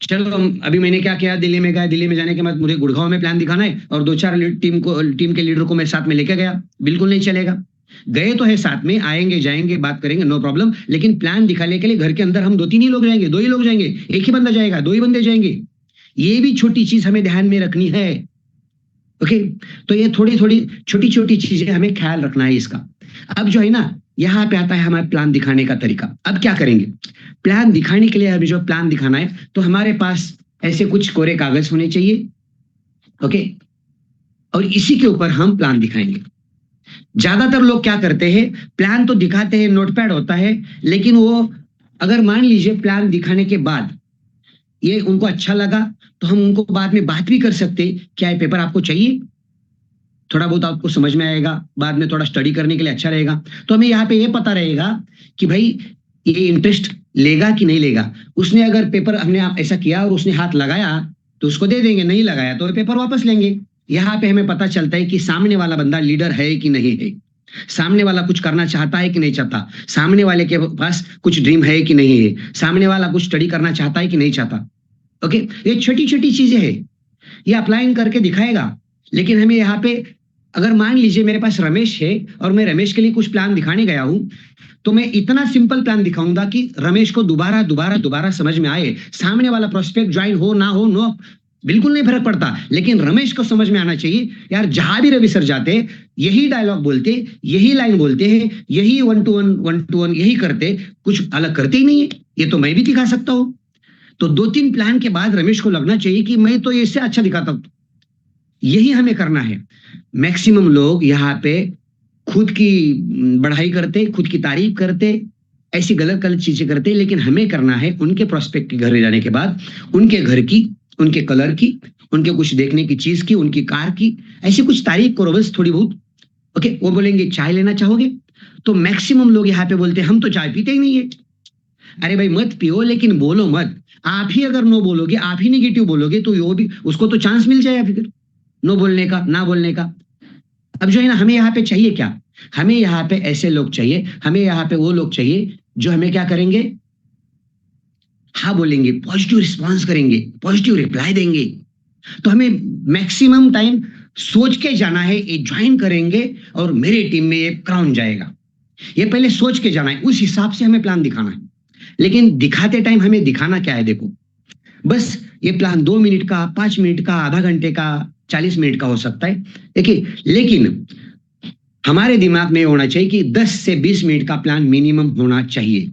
चलो अभी मैंने क्या किया, दिल्ली में गया, दिल्ली में जाने के बाद मुझे गुड़गांव में प्लान दिखाना है और 2-4 टीम के लीडर को मैं साथ में लेके गया, बिल्कुल नहीं चलेगा। गए तो है साथ में, आएंगे जाएंगे बात करेंगे, नो प्रॉब्लम, लेकिन प्लान दिखाने के लिए घर के अंदर हम 2-3 ही लोग जाएंगे, 2 ही लोग जाएंगे, एक ही बंदा जाएगा, 2 ही बंदे जाएंगे। ये भी छोटी चीज हमें ध्यान में रखनी है। ओके, तो ये थोड़ी थोड़ी छोटी छोटी चीजें हमें ख्याल रखना है इसका। अब जो है ना, यहाँ पे आता है हमारे प्लान दिखाने का तरीका। अब क्या करेंगे, प्लान दिखाने के लिए अभी जो प्लान दिखाना है, तो हमारे पास ऐसे कुछ कोरे कागज होने चाहिए, ओके, और इसी के ऊपर हम प्लान दिखाएंगे। ज्यादातर लोग क्या करते हैं, प्लान तो दिखाते हैं, नोटपैड होता है, लेकिन वो अगर मान लीजिए प्लान दिखाने के बाद ये उनको अच्छा लगा, तो हम उनको बाद में बात भी कर सकते, क्या ये पेपर आपको चाहिए, थोड़ा बहुत आपको समझ में आएगा, बाद में थोड़ा स्टडी करने के लिए अच्छा रहेगा। तो हमें यहाँ पे ये पता रहेगा कि भाई ये इंटरेस्ट लेगा कि नहीं लेगा। उसने अगर पेपर, हमने ऐसा किया और उसने हाथ लगाया तो उसको दे देंगे, नहीं लगाया तो पेपर वापस लेंगे। यहाँ पे हमें पता चलता है कि सामने वाला बंदा लीडर है कि नहीं है, सामने वाला कुछ करना चाहता है कि नहीं चाहता, सामने वाले के पास कुछ ड्रीम है कि नहीं है, सामने वाला कुछ स्टडी करना चाहता है कि नहीं चाहता। ओके, ये छोटी छोटी चीजें हैं, ये अप्लाई करके दिखाएगा। लेकिन हमें यहाँ पे, अगर मान लीजिए मेरे पास रमेश है और मैं रमेश के लिए कुछ प्लान दिखाने गया हूं, तो मैं इतना सिंपल प्लान दिखाऊंगा कि रमेश को दोबारा दोबारा दोबारा समझ में आए। सामने वाला प्रोस्पेक्ट ज्वाइन हो ना हो, नो बिल्कुल नहीं फर्क पड़ता, लेकिन रमेश को समझ में आना चाहिए यार, जहां भी रवि सर जाते यही डायलॉग बोलते, यही लाइन बोलते हैं, यही 1 to 1 यही करते, कुछ अलग करते ही नहीं है। ये तो मैं भी दिखा सकता हूं। तो 2-3 प्लान के बाद रमेश को लगना चाहिए कि मैं तो इससे अच्छा दिखाता हूं। यही हमें करना है। मैक्सिमम लोग यहाँ पे खुद की बढ़ाई करते, खुद की तारीफ करते, ऐसी गलत गलत चीजें करते, लेकिन हमें करना है उनके प्रोस्पेक्ट के घर जाने के बाद उनके घर की, उनके कलर की, उनके कुछ देखने की चीज की, उनकी कार की, ऐसी कुछ तारीफ करो बस थोड़ी बहुत। ओके, वो बोलेंगे चाय लेना चाहोगे, तो मैक्सिमम लोग यहाँ पे बोलते हम तो चाय पीते ही नहीं है। अरे भाई मत पियो, लेकिन बोलो मत। आप ही अगर नो बोलोगे, आप ही निगेटिव बोलोगे, तो वो भी, उसको तो चांस मिल जाएगा फिर नो बोलने का, ना बोलने का। अब जो है ना, हमें यहाँ पे चाहिए क्या? हमें यहाँ पे ऐसे लोग चाहिए, हमें यहाँ पे वो लोग चाहिए जो हमें क्या करेंगे, हाँ बोलेंगे, पॉजिटिव रिस्पॉन्स करेंगे, पॉजिटिव रिप्लाई देंगे। तो हमें मैक्सिमम टाइम सोच के जाना है, ये ज्वाइन करेंगे और मेरे टीम में ये क्राउन जाएगा। ये पहले सोच के जाना है, उस हिसाब से हमें प्लान दिखाना है। लेकिन दिखाते टाइम हमें दिखाना क्या है, देखो बस ये प्लान 2 मिनट का, 5 मिनट का, आधा घंटे का, 40 मिनट का हो सकता है, देखिए, लेकिन हमारे दिमाग में होना चाहिए कि 10 से 20 मिनट का प्लान मिनिमम होना चाहिए।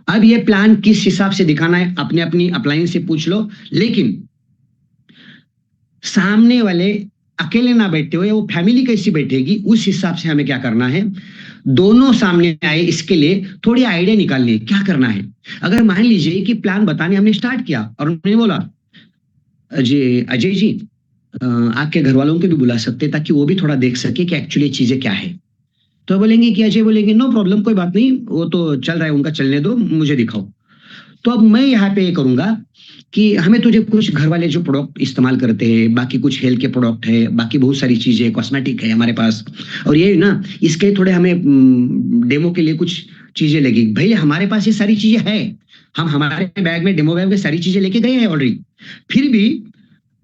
अब ये प्लान किस हिसाब से दिखाना है, अपने अपनी अपलाइन से पूछ लो, लेकिन सामने वाले अकेले ना बैठते हो, या वो फैमिली कैसी बैठेगी, उस हिसाब से हमें क्या करना है, दोनों सामने आए, इसके लिए थोड़ी आइडिया निकालनी है क्या करना है। अगर मान लीजिए कि प्लान बताने हमने स्टार्ट किया और उन्होंने बोला जी अजय जी, आपके घर वालों को भी बुला सकते हैं ताकि वो भी थोड़ा देख सके कि एक्चुअली चीजें क्या है। तो बोलेंगे कि अजय बोलेंगे नो प्रॉब्लम, कोई बात नहीं, वो तो चल रहा है उनका, चलने दो, मुझे दिखाओ। तो अब मैं यहाँ पे ये करूंगा कि हमें तुझे कुछ घर वाले जो प्रोडक्ट इस्तेमाल करते हैं, बाकी कुछ हेल्थ के प्रोडक्ट है, बाकी बहुत सारी चीजें कॉस्मेटिक है हमारे पास, और ये ना इसके थोड़े हमें डेमो के लिए कुछ चीजें लगी। भाई हमारे पास ये सारी चीजें है, हम हमारे बैग में, डेमो बैग में सारी चीजें लेके गए हैं ऑलरेडी। फिर भी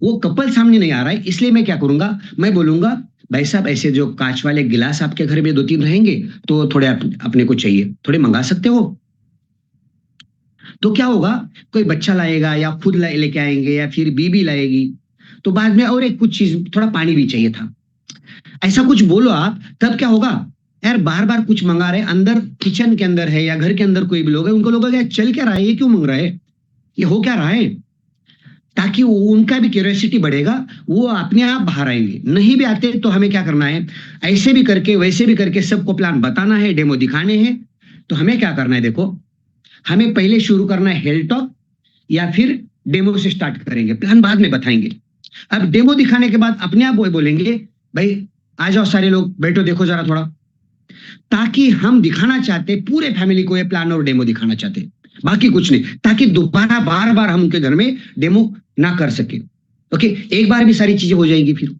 वो कपल सामने नहीं आ रहा है, इसलिए मैं क्या करूंगा, मैं बोलूंगा भाई साहब ऐसे जो कांच वाले गिलास आपके घर में 2-3 रहेंगे, तो थोड़े अपने को चाहिए, थोड़े मंगा सकते हो। तो क्या होगा, कोई बच्चा लाएगा या खुद लेके आएंगे या फिर बीबी लाएगी, तो बाद में और एक कुछ चीज, थोड़ा पानी भी चाहिए था, ऐसा कुछ बोलो आप। तब क्या होगा, यार बार बार कुछ मंगा रहे, अंदर किचन के अंदर है या घर के अंदर कोई भी लोग है, उनको लोग चल क्या रहा है, ये क्यों मंग रहा है, ये हो क्या रहा है, ताकि उनका भी क्यूरियोसिटी बढ़ेगा, वो अपने आप बाहर आएंगे। नहीं भी आते तो हमें क्या करना है, ऐसे भी करके वैसे भी करके सबको प्लान बताना है, डेमो दिखाने हैं। तो हमें क्या करना है, देखो हमें पहले शुरू करना है हेल्थ टॉक, या फिर डेमो से स्टार्ट करेंगे, प्लान बाद में बताएंगे। अब डेमो दिखाने के बाद अपने आप वो बोलेंगे भाई आ जाओ सारे लोग बैठो, देखो जरा थोड़ा, ताकि हम दिखाना चाहते पूरे फैमिली को ये प्लान और डेमो दिखाना चाहते, बाकी कुछ नहीं, ताकि दोबारा बार बार हम उनके घर में डेमो ना कर सके। ओके, एक बार भी सारी चीजें हो जाएगी, फिर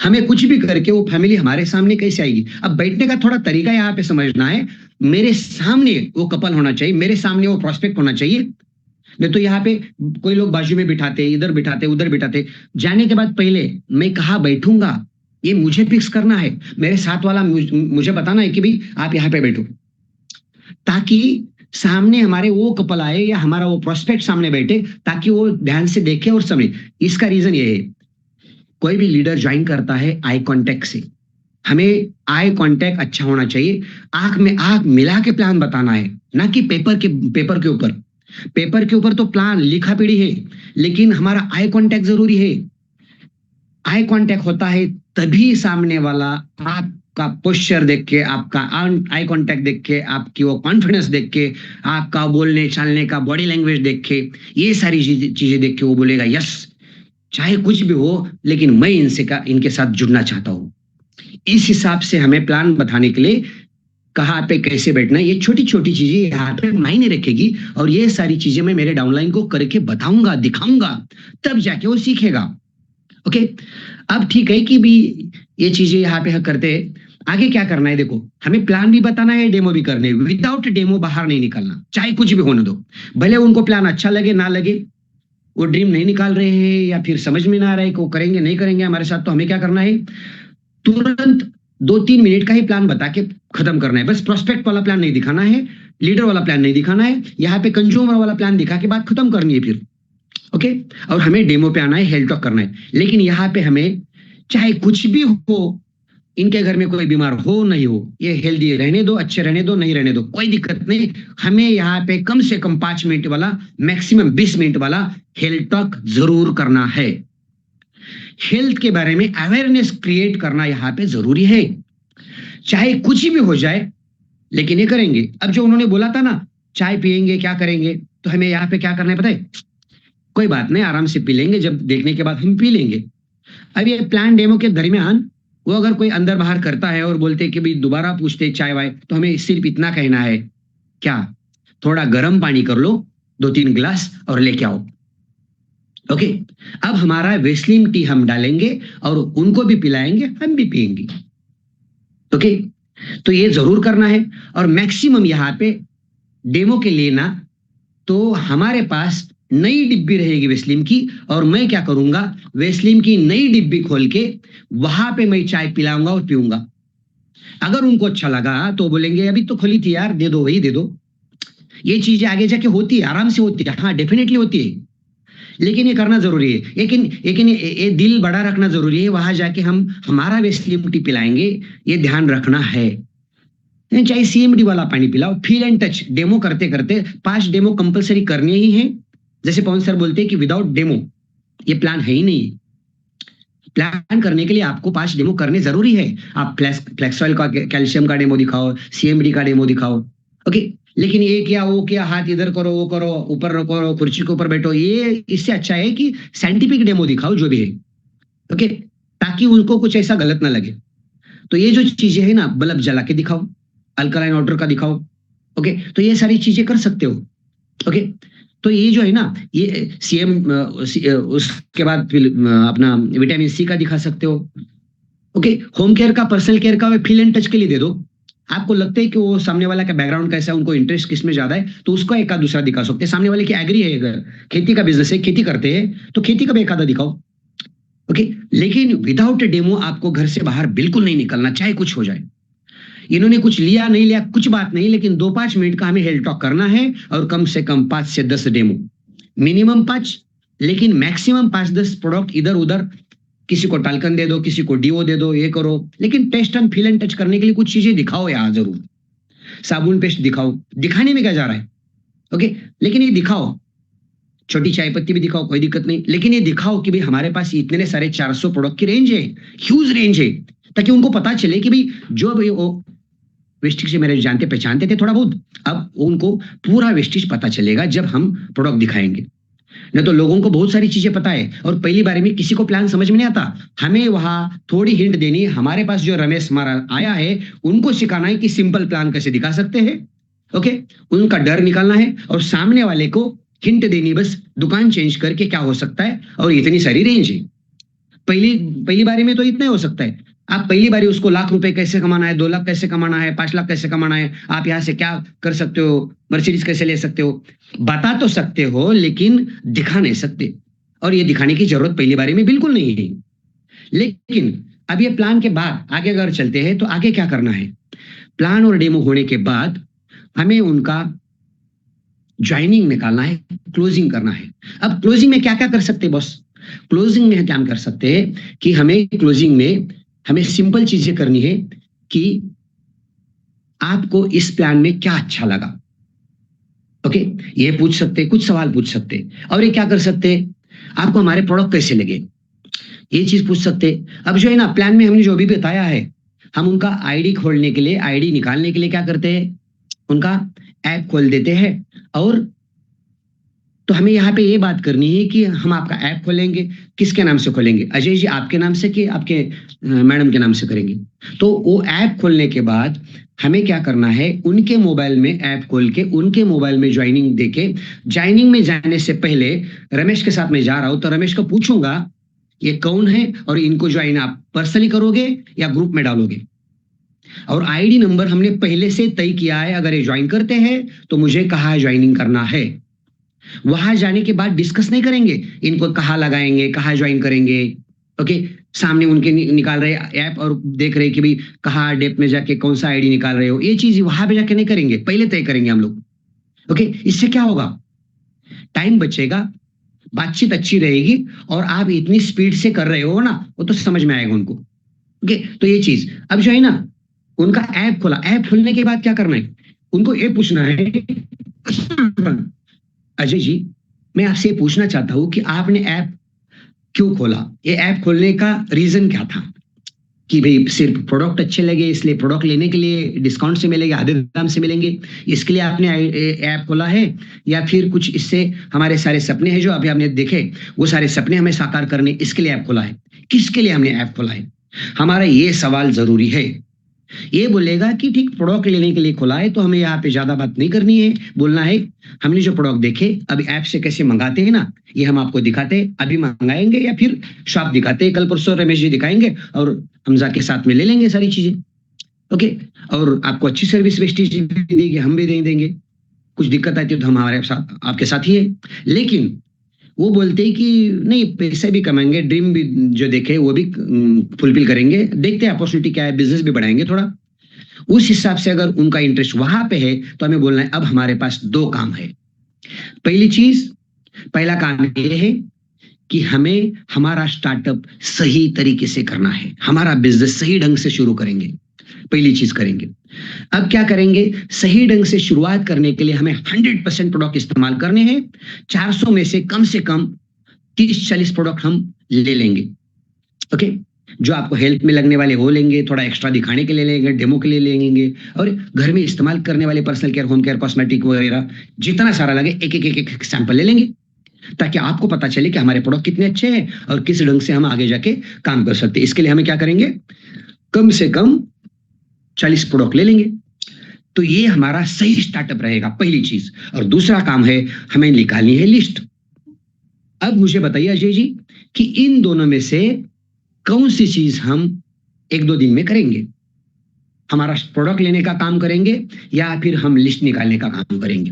हमें कुछ भी करके वो फैमिली हमारे सामने कैसे आएगी। अब बैठने का थोड़ा तरीका यहाँ पे समझना है, मेरे सामने वो कपल होना चाहिए, मेरे सामने वो प्रोस्पेक्ट होना चाहिए। नहीं तो यहाँ पे कोई लोग बाजू में बिठाते, इधर बिठाते, उधर बिठाते, जाने के बाद पहले मैं कहाँ बैठूंगा ये मुझे फिक्स करना है, मेरे साथ वाला मुझे बताना है कि भाई आप यहाँ पे बैठो, ताकि सामने हमारे वो कपल आए या हमारा वो प्रोस्पेक्ट सामने बैठे, ताकि वो ध्यान से देखे और समझे। इसका रीजन ये है, कोई भी लीडर ज्वाइन करता है आई कांटेक्ट से, हमें आई कांटेक्ट अच्छा होना चाहिए, आंख में आंख मिला के प्लान बताना है, ना कि पेपर के ऊपर। पेपर के ऊपर तो प्लान लिखा पड़ी है, लेकिन हमारा आई कांटेक्ट जरूरी है। आई कांटेक्ट होता है तभी सामने वाला आपका पोस्चर देख के, आपका आई कांटेक्ट देख के, आपकी वो कॉन्फिडेंस देख के, आपका बोलने चालने का बॉडी लैंग्वेज देख के, ये सारी चीजें देख के वो बोलेगा यस, चाहे कुछ भी हो लेकिन मैं इनके साथ जुड़ना चाहता हूं। इस हिसाब से हमें प्लान बताने के लिए कहाँ पे कैसे बैठना है, ये छोटी छोटी चीजें यहाँ पे मायने रखेगी, और ये सारी चीजें मैं मेरे डाउनलाइन को करके बताऊंगा, दिखाऊंगा, तब जाके वो सीखेगा। ओके, अब ठीक है कि भी ये चीजें यहाँ पे करते हैं, आगे क्या करना है, देखो हमें प्लान भी बताना है, डेमो भी करने, विदाउट डेमो बाहर नहीं निकलना, चाहे कुछ भी होने दो, भले उनको प्लान अच्छा लगे ना लगे, वो ड्रीम नहीं निकाल रहे हैं या फिर समझ में ना आ रहा है कि वो करेंगे नहीं करेंगे हमारे साथ, तो हमें क्या करना है, तुरंत 2-3 मिनट का ही प्लान बता के खत्म करना है। बस प्रोस्पेक्ट वाला प्लान नहीं दिखाना है, लीडर वाला प्लान नहीं दिखाना है, यहाँ पे कंज्यूमर वाला प्लान दिखा के बात खत्म करनी है फिर। ओके, और हमें डेमो पे आना है, हेल्थ टॉक करना है। लेकिन यहाँ पे हमें चाहे कुछ भी हो, इनके घर में कोई बीमार हो नहीं हो, ये हेल्दी रहने दो, अच्छे रहने दो, नहीं रहने दो, कोई दिक्कत नहीं। हमें यहाँ पे कम से कम 5 मिनट वाला, मैक्सिमम 20 मिनट वाला हेल्थ टॉक जरूर करना है। हेल्थ के बारे में अवेयरनेस क्रिएट करना यहाँ पे जरूरी है, चाहे कुछ भी हो जाए, लेकिन ये करेंगे। अब जो उन्होंने बोला था ना, चाय पियेंगे, क्या करेंगे, तो हमें यहाँ पे क्या करना है पता है? कोई बात नहीं, आराम से पी लेंगे, जब देखने के बाद हम पी लेंगे। अब ये प्लान डेमो के दरमियान वो अगर कोई अंदर बाहर करता है और बोलते कि भाई दोबारा पूछते चाय वाय, तो हमें सिर्फ इतना कहना है, क्या थोड़ा गर्म पानी कर लो 2-3 गिलास और लेके आओ। ओके, अब हमारा वेस्लिन टी हम डालेंगे और उनको भी पिलाएंगे, हम भी पिएंगे। ओके, तो ये जरूर करना है। और मैक्सिमम यहाँ पे डेमो के लिए ना, तो हमारे पास नई डिब्बी रहेगी वेस्लिन की, और मैं क्या करूंगा, वेस्लिन की नई डिब्बी खोल के वहां पे मैं चाय पिलाऊंगा और पीऊंगा। अगर उनको अच्छा लगा तो बोलेंगे अभी तो खुली थी यार, दे दो, वही दे दो। ये चीजें आगे जाके होती है, आराम से होती है, हाँ डेफिनेटली होती है, लेकिन ये करना जरूरी है। लेकिन लेकिन ये दिल बड़ा रखना जरूरी है, वहां जाके हम हमारा वेस्लिन टी पिलाएंगे, ये ध्यान रखना है। चाहे सीएमडी वाला पानी पिलाओ, फील एंड टच। डेमो करते करते 5 डेमो कंपलसरी करने ही है। जैसे पवन सर बोलते हैं कि विदाउट डेमो ये प्लान है ही नहीं। प्लान करने के लिए आपको 5 डेमो करने जरूरी है। आप फ्लेक्सॉइल का, कैल्शियम का डेमो दिखाओ, सीएमडी का डेमो दिखाओ। ओके, लेकिन ये क्या वो क्या, हाथ इधर करो, वो करो, ऊपर करो, कुर्सी के ऊपर बैठो, ये इससे अच्छा है कि साइंटिफिक डेमो दिखाओ जो भी है। ओके, ताकि उनको कुछ ऐसा गलत ना लगे। तो ये जो चीजें है ना, बल्ब जला के दिखाओ, अल्कलाइन वाटर का दिखाओ। ओके, तो ये सारी चीजें कर सकते हो। ओके, तो ये जो है ना, ये उसके बाद फिर अपना विटामिन सी का दिखा सकते हो। ओके, होम केयर का, पर्सनल केयर का फील एंड टच के लिए दे दो। आपको लगता है कि वो सामने वाला का बैकग्राउंड कैसा है, उनको इंटरेस्ट किस में ज्यादा है, तो उसका एक आधा दूसरा दिखा सकते हैं। सामने वाले की एग्री है, अगर खेती का बिजनेस है, खेती करते हैं, तो खेती का भी एक आधा दिखाओ। ओके, लेकिन विदाउट डेमो आपको घर से बाहर बिल्कुल नहीं निकलना, चाहे कुछ हो जाए। इन्होंने कुछ लिया नहीं लिया कुछ बात नहीं, लेकिन 2-5 मिनट का हमें हेल्थ टॉक करना है, और कम से कम 5 से 10 डेमो, मिनिमम 5, लेकिन मैक्सिमम 5-10 प्रोडक्ट इधर उधर। किसी को टाल्कन दे दो, किसी को डीओ दे दो, ये करो, लेकिन test and feel and touch करने के लिए कुछ चीजें दिखाओ यहाँ जरूर। साबुन पेस्ट दिखाओ, दिखाने में क्या जा रहा है। ओके, लेकिन ये दिखाओ, छोटी चाय पत्ती भी दिखाओ, कोई दिक्कत नहीं, लेकिन ये दिखाओ कि भाई हमारे पास इतने सारे 400 प्रोडक्ट की रेंज है, ह्यूज रेंज है, ताकि उनको पता चले कि भाई जो भी वो वेस्टिज से मेरे जानते पहचानते थे थोड़ा बहुत, अब उनको पूरा वेस्टिज पता चलेगा जब हम प्रोडक्ट दिखाएंगे। नहीं तो लोगों को बहुत सारी चीजें पता है, और पहली बार में किसी को प्लान समझ में नहीं आता। हमें वहां थोड़ी हिंट देनी है। हमारे पास जो रमेश हमारा आया है, उनको सिखाना है कि सिंपल प्लान कैसे दिखा सकते हैं। ओके, उनका डर निकालना है, और सामने वाले को हिंट देनी, बस दुकान चेंज करके क्या हो सकता है, और इतनी सारी रेंज है। पहली पहली बारी में तो इतना ही हो सकता है। आप पहली बारी उसको लाख रुपए कैसे कमाना है, 2 लाख कैसे कमाना है, 5 लाख कैसे कमाना है, आप यहाँ से क्या कर सकते हो, मर्सिडीज कैसे ले सकते हो, बता तो सकते हो, लेकिन दिखा नहीं सकते। और ये दिखाने की जरूरत पहली बारी में बिल्कुल नहीं है। लेकिन अब ये प्लान के बाद आगे अगर चलते हैं, तो आगे क्या करना है, प्लान और डेमो होने के बाद हमें उनका ज्वाइनिंग निकालना है, क्लोजिंग करना है। अब क्लोजिंग में क्या क्या कर सकते हैं बॉस? क्लोजिंग में क्या कर सकते हैं कि हमें क्लोजिंग में हमें सिंपल चीजें करनी है कि आपको इस प्लान में क्या अच्छा लगा। ओके, ये पूछ सकते, कुछ सवाल पूछ सकते, और ये क्या कर सकते, आपको हमारे प्रोडक्ट कैसे लगे, ये चीज पूछ सकते। अब जो है ना, प्लान में हमने जो भी बताया है, हम उनका आईडी खोलने के लिए, आईडी निकालने के लिए क्या करते हैं, उनका ऐप खोल देते हैं। और तो हमें यहाँ पे ये बात करनी है कि हम आपका ऐप खोलेंगे, किसके नाम से खोलेंगे, अजय जी आपके नाम से कि आपके मैडम के नाम से करेंगे। तो वो ऐप खोलने के बाद हमें क्या करना है, उनके मोबाइल में ऐप खोल के उनके मोबाइल में ज्वाइनिंग देके, ज्वाइनिंग में जाने से पहले रमेश के साथ मैं जा रहा हूं, तो रमेश को पूछूंगा ये कौन है, और इनको ज्वाइन आप पर्सनली करोगे या ग्रुप में डालोगे। और आईडी नंबर हमने पहले से तय किया है, अगर ये ज्वाइन करते हैं तो मुझे कहाँ ज्वाइनिंग करना है। वहां जाने के बाद डिस्कस नहीं करेंगे इनको कहाँ लगाएंगे, कहाँ ज्वाइन करेंगे। ओके, सामने उनके निकाल रहे ऐप और देख रहे कि भाई कहाँ डेप में जाके कौन सा आईडी निकाल रहे हो, ये चीज वहां पे जाके नहीं करेंगे, पहले तय करेंगे हम लोग। ओके, इससे क्या होगा, टाइम बचेगा, बातचीत अच्छी रहेगी, और आप इतनी स्पीड से कर रहे हो ना, वो तो समझ में आएगा उनको। ओके, तो ये चीज अब जो है ना, उनका ऐप खोला, ऐप खोलने के बाद क्या करना है, उनको ये पूछना है, अजय जी मैं आपसे ये पूछना चाहता हूं कि आपने ऐप क्यों खोला, ये ऐप खोलने का रीजन क्या था, कि भाई सिर्फ प्रोडक्ट अच्छे लगे इसलिए, प्रोडक्ट लेने के लिए डिस्काउंट से मिलेंगे, आधे दाम से मिलेंगे, इसके लिए आपने ऐप खोला है, या फिर कुछ इससे हमारे सारे सपने हैं जो अभी हमने देखे, वो सारे सपने हमें साकार करने इसके लिए ऐप खोला है, किसके लिए हमने ऐप खोला है, हमारा ये सवाल जरूरी है। ये बोलेगा कि ठीक प्रोडक्ट लेने के लिए खुला है, तो हमें यहाँ पे ज्यादा बात नहीं करनी है, बोलना है हमने जो प्रोडक्ट देखे, अभी ऐप से कैसे मंगाते हैं ना, ये हम आपको दिखाते हैं, अभी मंगाएंगे या फिर शॉप दिखाते हैं, कल परसों रमेश जी दिखाएंगे और हम जाके साथ में ले लेंगे सारी चीजें। ओके, और आपको अच्छी सर्विस वेस्टेज भी देंगे, हम भी दे देंगे, कुछ दिक्कत आती है तो हम हमारे साथ, आपके साथ ही है। लेकिन वो बोलते हैं कि नहीं, पैसे भी कमाएंगे, ड्रीम भी जो देखे वो भी फुलफिल करेंगे, देखते हैं अपॉर्चुनिटी क्या है, बिजनेस भी बढ़ाएंगे थोड़ा। उस हिसाब से अगर उनका इंटरेस्ट वहां पे है तो हमें बोलना है अब हमारे पास दो काम है। पहली चीज, पहला काम ये है कि हमें हमारा स्टार्टअप सही तरीके से करना है, हमारा बिजनेस सही ढंग से शुरू करेंगे, पहली चीज करेंगे। अब क्या करेंगे, सही ढंग से शुरुआत करने के लिए हमें 100% प्रोडक्ट इस्तेमाल करने हैं, 400 में से कम 30-40 प्रोडक्ट हम ले लेंगे। ओके, जो आपको हेल्प में लगने वाले वो लेंगे, थोड़ा एक्स्ट्रा दिखाने के लिए लेंगे, डेमो के लिए लेंगे, और घर में इस्तेमाल करने वाले personal care, home care, cosmetic वगैरह जितना सारा लगे एक एक एक एक सैंपल ले लेंगे, ताकि आपको पता चले कि हमारे प्रोडक्ट कितने अच्छे हैं और किस ढंग से हम आगे जाके काम कर सकते हैं। इसके लिए हमें क्या करेंगे, कम से कम 40 प्रोडक्ट ले लेंगे, तो ये हमारा सही स्टार्टअप रहेगा, पहली चीज। और दूसरा काम है, हमें निकालनी है लिस्ट। अब मुझे बताइए अजय जी कि इन दोनों में से कौन सी चीज हम 1-2 दिन में करेंगे, हमारा प्रोडक्ट लेने का काम करेंगे या फिर हम लिस्ट निकालने का काम करेंगे।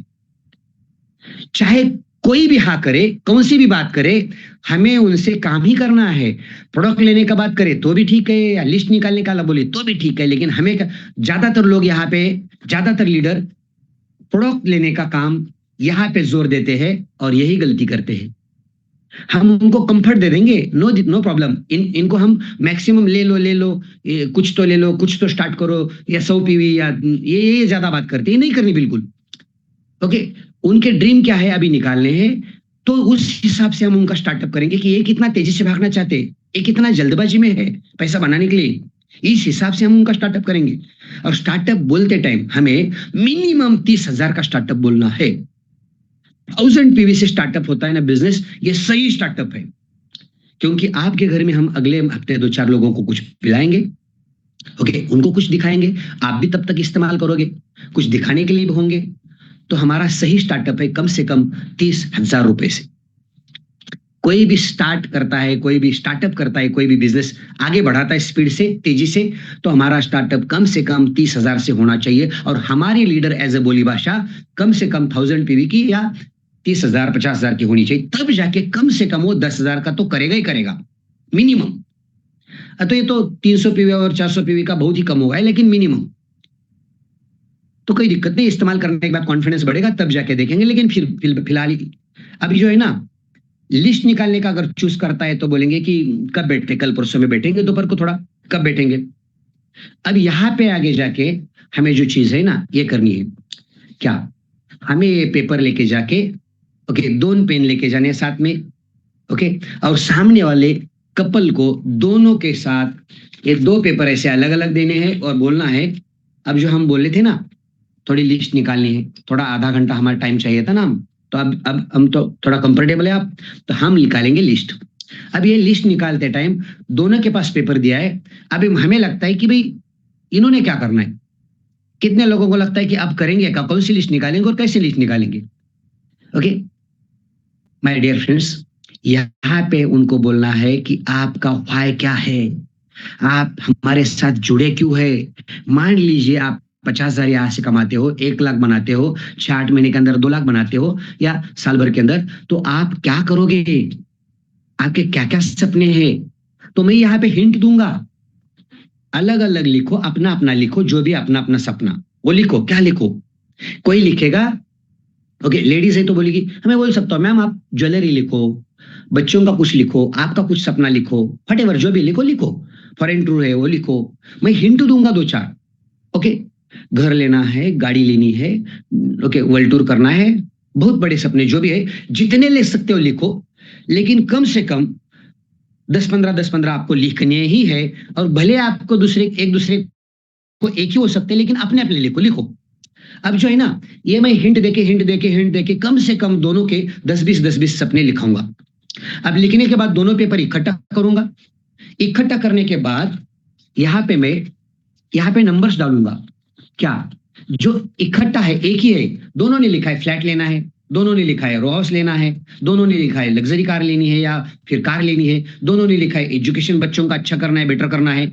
चाहे कोई भी हाँ करे, कौन सी भी बात करे, हमें उनसे काम ही करना है। प्रोडक्ट लेने का बात करे तो भी ठीक है, या लिस्ट निकालने का बोले तो भी ठीक है, लेकिन हमें ज्यादातर लोग यहाँ पे, ज्यादातर लीडर प्रोडक्ट लेने का काम यहाँ पे जोर देते हैं और यही गलती करते हैं। हम उनको कंफर्ट दे देंगे, नो प्रॉब्लम, इनको हम मैक्सिमम ले लो, कुछ तो ले लो, कुछ तो स्टार्ट करो, या 100 पीवी, या ये ज्यादा बात करते हैं, नहीं करनी बिल्कुल। ओके, उनके ड्रीम क्या है अभी निकालने हैं, तो उस हिसाब से हम उनका स्टार्टअप करेंगे कि ये कितना तेजी से भागना चाहते हैं, ये कितना जल्दबाजी में है पैसा बनाने के लिए, इस हिसाब से हम उनका स्टार्टअप करेंगे। और स्टार्टअप बोलते टाइम हमें मिनिमम 30,000 का स्टार्टअप बोलना है। 1000 पीवी से स्टार्टअप होता है ना बिजनेस, ये सही स्टार्टअप है, क्योंकि आपके घर में हम अगले हफ्ते 2-4 लोगों को कुछ पिलाएंगे, ओके, उनको कुछ दिखाएंगे, आप भी तब तक इस्तेमाल करोगे, कुछ दिखाने के लिए भी होंगे, तो हमारा सही स्टार्टअप है कम से कम 30,000 रुपए से। कोई भी स्टार्ट करता है, कोई भी स्टार्टअप करता है, कोई भी बिजनेस आगे बढ़ाता है स्पीड से, तेजी से, तो हमारा स्टार्टअप कम से कम 30,000 से होना चाहिए। और हमारी लीडर एज ए बोली भाषा कम से कम 1000 पीवी की या 30,000 50,000 की होनी चाहिए, तब जाके कम से कम वो 10,000 का तो करेगा ही करेगा मिनिमम। तो ये तो 300 पीवी और 400 पीवी का बहुत ही कम होगा, लेकिन मिनिमम तो कोई दिक्कत नहीं, इस्तेमाल करने के बाद कॉन्फिडेंस बढ़ेगा तब जाके देखेंगे। लेकिन फिर फिलहाल अभी जो है ना, लिस्ट निकालने का अगर चूज करता है तो बोलेंगे कि कब बैठते, कल परसों में बैठेंगे, दोपहर को थोड़ा, कब बैठेंगे। अब यहाँ पे आगे जाके हमें जो चीज है ना ये करनी है क्या, हमें ये पेपर लेके जाके, ओके, 2 पेन लेके जाने साथ में, ओके, और सामने वाले कपल को दोनों के साथ ये 2 पेपर ऐसे अलग अलग देने हैं और बोलना है, अब जो हम बोले थे ना थोड़ी लिस्ट निकालनी है, थोड़ा आधा घंटा हमारा टाइम चाहिए था ना, तो अब हम तो थोड़ा कंफर्टेबल है आप, तो हम निकालेंगे लिस्ट। अब ये लिस्ट निकालते टाइम दोनों के पास पेपर दिया है, अब हमें लगता है कि भाई इन्होंने क्या करना है, कितने लोगों को लगता है कि अब करेंगे क्या, कौन सी लिस्ट निकालेंगे और कैसे लिस्ट निकालेंगे। ओके माय डियर फ्रेंड्स, यहाँ पे उनको बोलना है कि आपका व्हाय क्या है, आप हमारे साथ जुड़े क्यों है। मान लीजिए आप 50,000 यहाँ से कमाते हो, 1 लाख बनाते हो, 6-8 महीने के अंदर 2 लाख बनाते हो, या साल भर के अंदर, तो आप क्या करोगे, आपके क्या क्या सपने हैं, तो मैं यहाँ पे हिंट दूंगा, अलग अलग लिखो, अपना अपना लिखो, जो भी अपना अपना सपना वो लिखो। क्या लिखो, कोई लिखेगा, ओके, लेडीज है तो बोलेगी, हमें बोल सकता हूँ मैम आप ज्वेलरी लिखो, बच्चों का कुछ लिखो, आपका कुछ सपना लिखो, व्हाटएवर जो भी लिखो लिखो, फॉरेन टूर है वो लिखो, मैं हिंट दूंगा दो चार। ओके, घर लेना है, गाड़ी लेनी है, ओके, वर्ल्ड टूर करना है, बहुत बड़े सपने जो भी है, जितने ले सकते हो लिखो, लेकिन कम से कम 10-15 आपको लिखने ही है। और भले आपको एक दूसरे को एक ही हो सकते हैं, लेकिन अपने अपने लिखो। अब जो है ना, ये मैं हिंट देके कम से कम दोनों के 10-20 सपने लिखाऊंगा। अब लिखने के बाद दोनों पेपर इकट्ठा करूंगा। इकट्ठा करने के बाद यहाँ पे नंबर्स डालूंगा। क्या जो इकट्ठा है एक ही है, दोनों ने लिखा है फ्लैट लेना है, दोनों ने लिखा है रो हाउस लेना है, दोनों ने लिखा है लग्जरी कार लेनी है या फिर कार लेनी है, दोनों ने लिखा है एजुकेशन बच्चों का अच्छा करना है, बेटर करना है।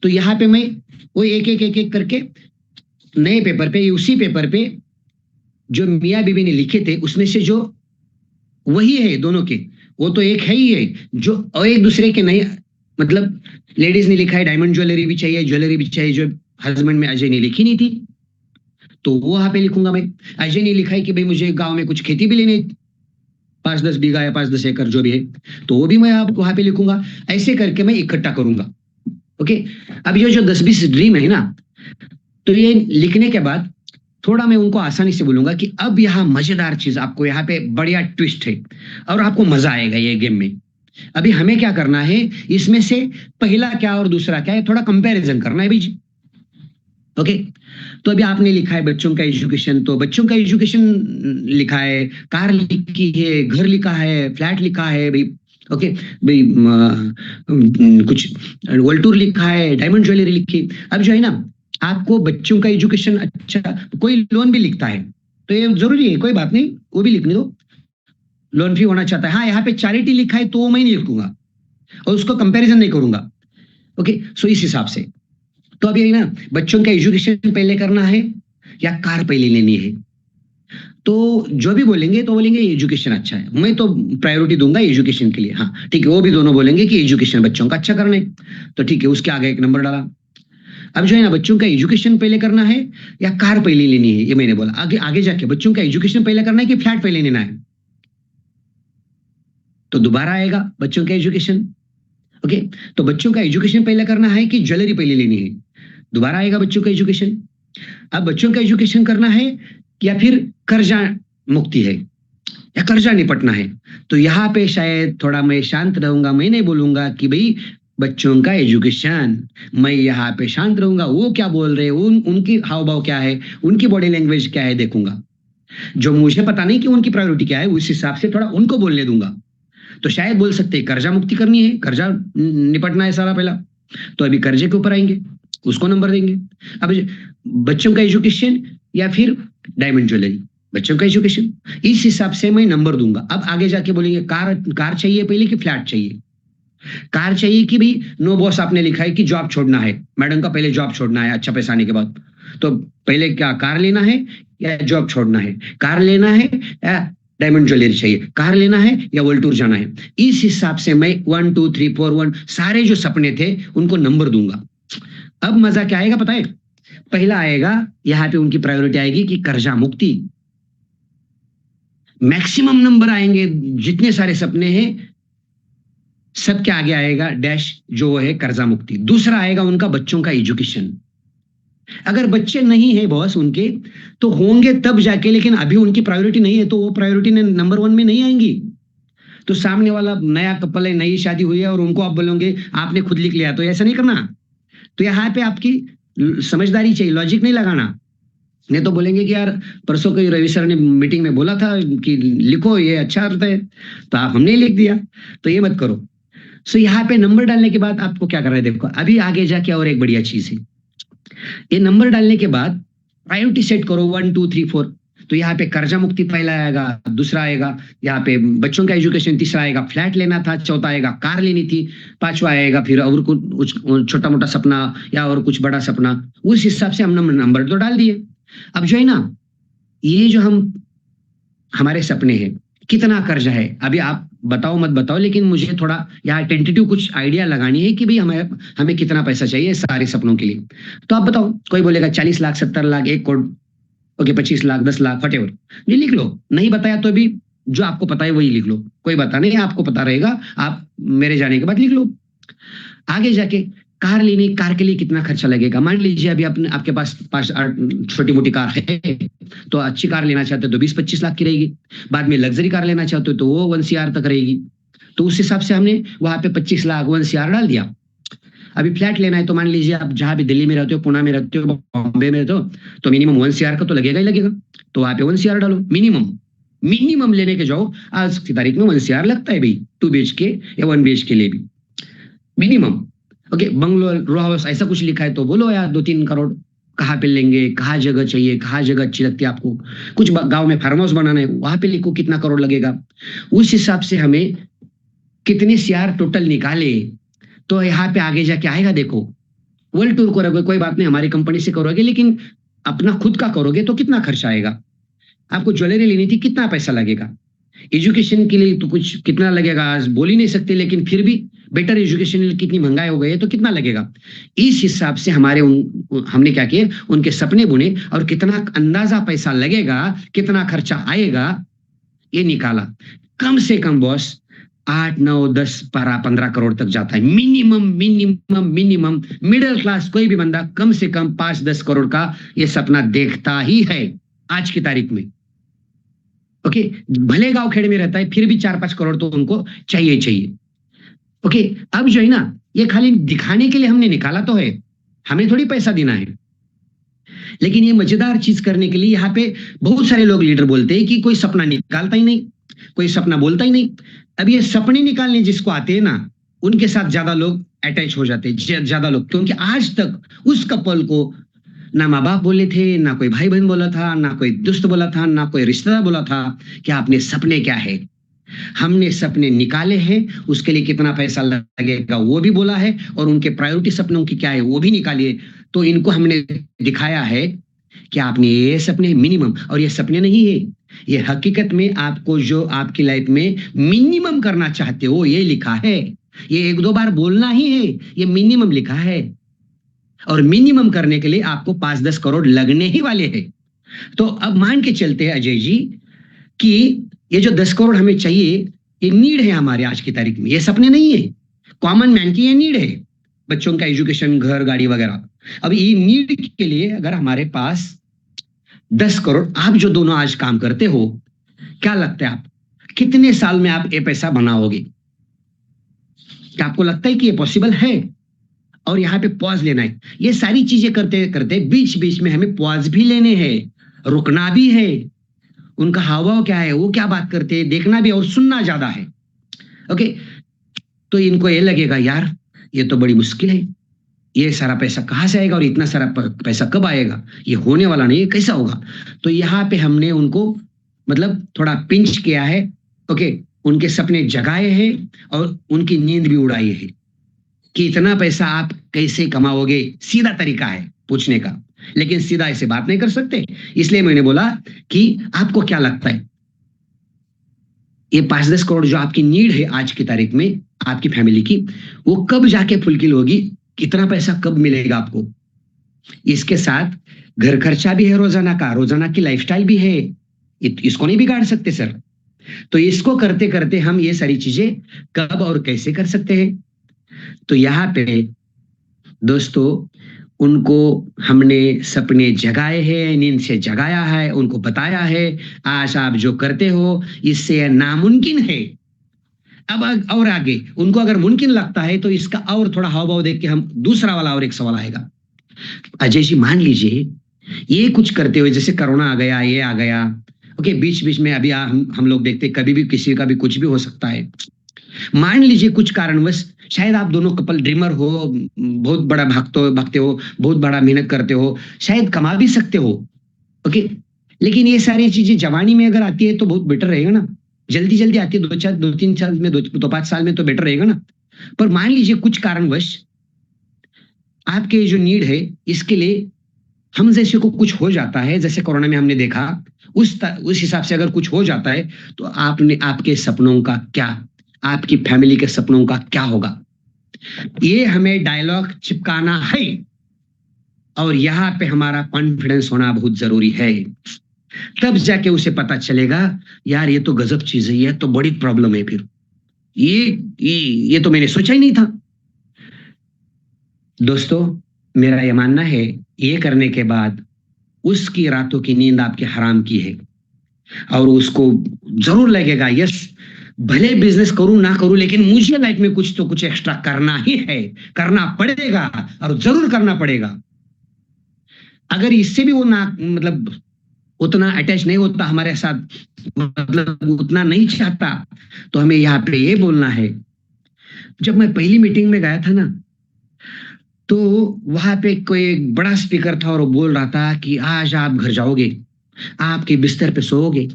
तो यहाँ पे मैं वो एक करके नए पेपर पे, उसी पेपर पे जो मियाँ बीबी ने लिखे थे उसमें से जो वही है दोनों के, वो तो एक है ही है, जो और एक दूसरे के नहीं, मतलब लेडीज ने लिखा है डायमंड ज्वेलरी भी चाहिए, जो हस्बैंड में अजय ने लिखी नहीं थी, तो वो वहां पे लिखूंगा मैं। अजय ने लिखा है कि भाई मुझे गांव में कुछ खेती भी लेनी है, 5-10 बीघा या 5-10 एकड़ जो भी है, तो वो भी मैं वहां पे लिखूंगा। ऐसे करके मैं इकट्ठा करूंगा। ओके, अब ये जो 10-20 ड्रीम है ना, तो ये लिखने के बाद थोड़ा मैं उनको आसानी से बोलूंगा कि अब यहाँ मजेदार चीज, आपको यहाँ पे बढ़िया ट्विस्ट है और आपको मजा आएगा ये गेम में। अभी हमें क्या करना है, इसमें से पहला क्या और दूसरा क्या है, थोड़ा कंपैरिजन करना है भाई। ओके, तो अभी आपने लिखा है बच्चों का एजुकेशन, तो बच्चों का एजुकेशन लिखा है, कार लिखी है, घर लिखा है, फ्लैट लिखा है भाई। ओके भाई, कुछ वर्ल्ड टूर लिखा है, डायमंड ज्वेलरी लिखी। अब जो है ना, आपको बच्चों का एजुकेशन, अच्छा कोई लोन भी लिखता है तो ये जरूरी है, कोई बात नहीं, वो भी लिखने दो, लोन फ्री होना चाहता है। हाँ, यहाँ पे चैरिटी लिखा है तो मैं नहीं लिखूंगा और उसको कंपैरिजन नहीं करूंगा। ओके, सो इस हिसाब से तो अभी ना, बच्चों का एजुकेशन पहले करना है या कार पहले लेनी है, तो जो भी बोलेंगे तो बोलेंगे एजुकेशन अच्छा है, मैं तो प्रायोरिटी दूंगा एजुकेशन के लिए। हाँ ठीक है, वो भी दोनों बोलेंगे कि एजुकेशन बच्चों का अच्छा करना है, तो ठीक है, उसके आगे एक नंबर डाला। अब जो है ना, बच्चों का एजुकेशन पहले करना है या कार पहले लेनी है, ये मैंने बोला। आगे जाके बच्चों का एजुकेशन पहले करना है कि फ्लैट पहले लेना है, तो दोबारा आएगा बच्चों का एजुकेशन। ओके, तो बच्चों का एजुकेशन पहले करना है कि ज्वेलरी पहले लेनी है, दोबारा आएगा बच्चों का एजुकेशन। अब बच्चों का एजुकेशन करना है या फिर कर्जा मुक्ति है या कर्जा निपटना है, तो यहाँ पे शायद थोड़ा मैं शांत रहूंगा, मैं नहीं बोलूंगा कि भाई बच्चों का एजुकेशन, मैं यहाँ पे शांत रहूंगा, वो क्या बोल रहे हैं, उनकी हाव भाव क्या है, उनकी बॉडी लैंग्वेज क्या है देखूंगा, जो मुझे पता नहीं कि उनकी प्रायोरिटी क्या है, उस हिसाब से थोड़ा उनको बोलने दूंगा। तो शायद बोल सकते हैं कर्जा मुक्ति करनी है, कर्जा निपटना है सारा पहला, तो अभी कर्जे के ऊपर आएंगे, उसको नंबर देंगे। अब बच्चों का एजुकेशन या फिर डायमंड ज्वेलरी, बच्चों का एजुकेशन, इस हिसाब से मैं नंबर दूंगा। अब आगे जाके बोलेंगे कार चाहिए पहले कि फ्लैट चाहिए। कार चाहिए कि भाई नो बॉस, आपने लिखा है कि जॉब छोड़ना है, मैडम का पहले जॉब छोड़ना है अच्छा पैसा आने के बाद, तो पहले क्या कार लेना है या जॉब छोड़ना है, कार लेना है या डायमंड ज्वेलरी चाहिए, कार लेना है या वर्ल्ड टूर जाना है। इस हिसाब से मैं 1 2 3 4 1 सारे जो सपने थे उनको नंबर दूंगा। अब मजा क्या आएगा पता है, पहला आएगा यहाँ पे उनकी प्रायोरिटी आएगी कि कर्जा मुक्ति, मैक्सिमम नंबर आएंगे, जितने सारे सपने हैं सबके आगे आएगा डैश जो है कर्जा मुक्ति। दूसरा आएगा उनका बच्चों का एजुकेशन। अगर बच्चे नहीं है बॉस उनके, तो होंगे तब जाके, लेकिन अभी उनकी प्रायोरिटी नहीं है, तो वो प्रायोरिटी नंबर 1 में नहीं आएंगी। तो सामने वाला नया कपल है, नई शादी हुई है और उनको आप बोलोगे आपने खुद लिख लिया, तो ऐसा नहीं करना। तो यहाँ पे आपकी समझदारी चाहिए, लॉजिक नहीं लगाना। नहीं तो बोलेंगे कि यार परसों को रवि सर ने मीटिंग में बोला था कि लिखो ये अच्छा अर्थ है, तो आप हमने लिख दिया, तो ये मत करो। सो यहाँ पे नंबर डालने के बाद आपको क्या करना है, देखो अभी आगे जाके और एक बढ़िया चीज है, ये नंबर डालने के बाद प्रायोरिटी सेट करो 1 2 3 4। तो यहाँ पे कर्जा मुक्ति पहला आएगा, दूसरा आएगा यहाँ पे बच्चों का एजुकेशन, तीसरा आएगा फ्लैट लेना था, चौथा आएगा कार लेनी थी, पांचवा आएगा फिर और कुछ छोटा मोटा सपना या और कुछ बड़ा सपना। उस हिसाब से हम नंबर तो डाल दिए। अब जो है ना, ये जो हमारे सपने हैं, कितना कर्जा है अभी आप बताओ मत बताओ, लेकिन मुझे थोड़ा यहाँ टेंटेटिव कुछ आइडिया लगानी है कि भाई हमें कितना पैसा चाहिए सारे सपनों के लिए। तो आप बताओ, कोई बोलेगा 40 लाख, 70 लाख, 1 करोड़, ओके 25 लाख, 10 लाख, व्हाटएवर, ये लिख लो। नहीं बताया तो भी जो आपको पता है वही लिख लो, कोई बता नहीं, आपको पता रहेगा, आप मेरे जाने के बाद लिख लो। आगे जाके कार लेने, कार के लिए कितना खर्चा लगेगा? मान लीजिए अभी अपने आपके पास पास छोटी मोटी कार है, तो अच्छी कार लेना चाहते हो तो 20-25 लाख की रहेगी। बाद में लग्जरी कार लेना चाहते हो तो वो 1 CR तक रहेगी। तो उस हिसाब से हमने वहां पे 25 लाख 1 CR डाल दिया। अभी फ्लैट लेना है तो मान लीजिए आप जहां भी दिल्ली में रहते हो, पुणे में रहते हो, बॉम्बे में रहते हो, तो मिनिमम 1 CR का तो लगेगा ही लगेगा। तो वहां पे 1 CR डालो मिनिमम। मिनिमम लेने के जाओ, आज की तारीख में 1 CR लगता है भाई, 2 BHK या 1 BHK के लिए भी minimum. Okay, bungalow row house ऐसा कुछ लिखा है तो बोलो यार 2-3 करोड़। कहाँ पे लेंगे, कहाँ जगह चाहिए, कहाँ जगह अच्छी लगती है आपको? कुछ गांव में फार्म हाउस बनाना है, वहां पे लिखो कितना करोड़ लगेगा। उस हिसाब से हमें कितने CR टोटल निकाले तो यहाँ पे आगे जाके आएगा। देखो, वर्ल्ड टूर करोगे कोई बात नहीं, हमारी कंपनी से करोगे, लेकिन अपना खुद का करोगे तो कितना खर्चा आएगा? आपको ज्वेलरी लेनी थी, कितना पैसा लगेगा? एजुकेशन के लिए तो कुछ कितना लगेगा आज बोल ही नहीं सकते, लेकिन फिर भी बेटर एजुकेशन के लिए कितनी महंगाई हो गई है, तो कितना लगेगा? इस हिसाब से हमने क्या किया, उनके सपने बुने और कितना अंदाजा पैसा लगेगा, कितना खर्चा आएगा, ये निकाला। कम से कम बॉस 8, 9, 10, 12, 15 करोड़ तक जाता है minimum minimum minimum. Middle class कोई भी बंदा कम से कम 5-10 करोड़ का ये सपना देखता ही है आज की तारीख में। ओके, भले गांव खेड़े में रहता है फिर भी 4-5 करोड़ तो उनको चाहिए चाहिए। ओके, अब जो है ना, ये खाली दिखाने के लिए हमने निकाला तो है, हमें थोड़ी पैसा देना है। लेकिन ये मजेदार चीज करने के लिए यहाँ पे बहुत सारे लोग लीडर बोलते हैं कि कोई सपना निकालता ही नहीं, कोई सपना बोलता ही नहीं। अब ये सपने निकालने जिसको आते हैं ना, उनके साथ ज्यादा लोग अटैच हो जाते हैं, ज्यादा लोग, क्योंकि आज तक उस कपल को ना माँ बाप बोले थे, ना कोई भाई बहन बोला था, ना कोई दोस्त बोला था, ना कोई रिश्तेदार बोला था कि आपने सपने क्या है। हमने सपने निकाले हैं, उसके लिए कितना पैसा लगेगा वो भी बोला है, और उनके प्रायोरिटी सपनों की क्या है वो भी निकालिए। तो इनको हमने दिखाया है कि आपने ये सपने मिनिमम, और ये सपने नहीं है, ये हकीकत में आपको जो आपकी लाइफ में मिनिमम करना चाहते हो ये लिखा है। ये 1-2 बार बोलना ही है, ये मिनिमम लिखा है। और मिनिमम करने के लिए आपको 5-10 करोड़ लगने ही वाले हैं। तो अब मान के चलते हैं अजय जी कि ये जो 10 करोड़ हमें चाहिए, ये नीड है हमारे आज की तारीख में, ये सपने नहीं है। कॉमन मैन की ये नीड है, बच्चों का एजुकेशन, घर, गाड़ी वगैरह। अब ये नीड के लिए अगर हमारे पास 10 करोड़, आप जो दोनों आज काम करते हो, क्या लगता है आप कितने साल में आप ये पैसा बनाओगे? क्या आपको लगता है कि ये पॉसिबल है? और यहाँ पे पॉज लेना है। ये सारी चीजें करते करते बीच बीच में हमें पॉज भी लेने हैं, रुकना भी है, उनका हावभाव क्या है, वो क्या बात करते हैं देखना भी, और सुनना ज्यादा है। ओके, तो इनको ये लगेगा यार ये तो बड़ी मुश्किल है, ये सारा पैसा कहाँ से आएगा और इतना सारा पैसा कब आएगा, ये होने वाला नहीं है, कैसा होगा? तो यहाँ पे हमने उनको मतलब थोड़ा पिंच किया है। ओके, उनके सपने जगाए हैं और उनकी नींद भी उड़ाई है कि इतना पैसा आप कैसे कमाओगे। सीधा तरीका है पूछने का, लेकिन सीधा ऐसे बात नहीं कर सकते, इसलिए मैंने बोला कि आपको क्या लगता है ये 5-10 करोड़ जो आपकी नीड है आज की तारीख में आपकी फैमिली की, वो कब जाके फुलफिल होगी? कितना पैसा कब मिलेगा आपको? इसके साथ घर खर्चा भी है रोजाना का, रोजाना की लाइफस्टाइल भी है, इसको नहीं बिगाड़ सकते सर। तो इसको करते करते हम ये सारी चीजें कब और कैसे कर सकते हैं? तो यहाँ पे दोस्तों उनको हमने सपने जगाए हैं, नींद से जगाया है, उनको बताया है आज आप जो करते हो इससे नामुमकिन है। अब और आगे उनको अगर मुमकिन लगता है तो इसका और थोड़ा हाव भाव देख के हम दूसरा वाला और एक सवाल आएगा। अजय जी मान लीजिए ये कुछ करते हुए, जैसे कोरोना आ गया, ये आ गया, ओके, बीच बीच में अभी हम लोग देखते कभी भी किसी का भी कुछ भी हो सकता है। मान लीजिए कुछ कारणवश शायद आप दोनों कपल ड्रीमर हो, बहुत बड़ा भागते हो, बहुत बड़ा मेहनत करते हो, शायद कमा भी सकते हो। ओके, लेकिन ये सारी चीजें जवानी में अगर आती है तो बहुत बेटर रहेगा ना, जल्दी जल्दी आती है 2-3 साल में, 2-5 साल में तो बेटर रहेगा ना। पर मान लीजिए कुछ कारणवश आपके जो नीड है इसके लिए हम जैसे को कुछ हो जाता है, जैसे कोरोना में हमने देखा, उस हिसाब से अगर कुछ हो जाता है तो आपने आपके सपनों का क्या, आपकी फैमिली के सपनों का क्या होगा? ये हमें डायलॉग चिपकाना है और यहाँ पे हमारा कॉन्फिडेंस होना बहुत जरूरी है। तब जाके उसे पता चलेगा यार ये तो गजब चीज है, ये तो बड़ी प्रॉब्लम है, फिर ये तो मैंने सोचा ही नहीं था। दोस्तों, मेरा ये मानना है, ये करने के बाद उसकी रातों की नींद आपके हराम की है, और उसको जरूर लगेगा यस, भले बिजनेस करूं ना करूं लेकिन मुझे लाइफ में कुछ तो कुछ एक्स्ट्रा करना ही है, करना पड़ेगा, और जरूर करना पड़ेगा। अगर इससे भी वो ना मतलब उतना अटैच नहीं होता हमारे साथ, मतलब उतना नहीं चाहता, तो हमें यहाँ पे ये बोलना है। जब मैं पहली मीटिंग में गया था ना, तो वहां पे कोई एक बड़ा स्पीकर था और वो बोल रहा था कि आज आप घर जाओगे, आपके बिस्तर पे सोओगे,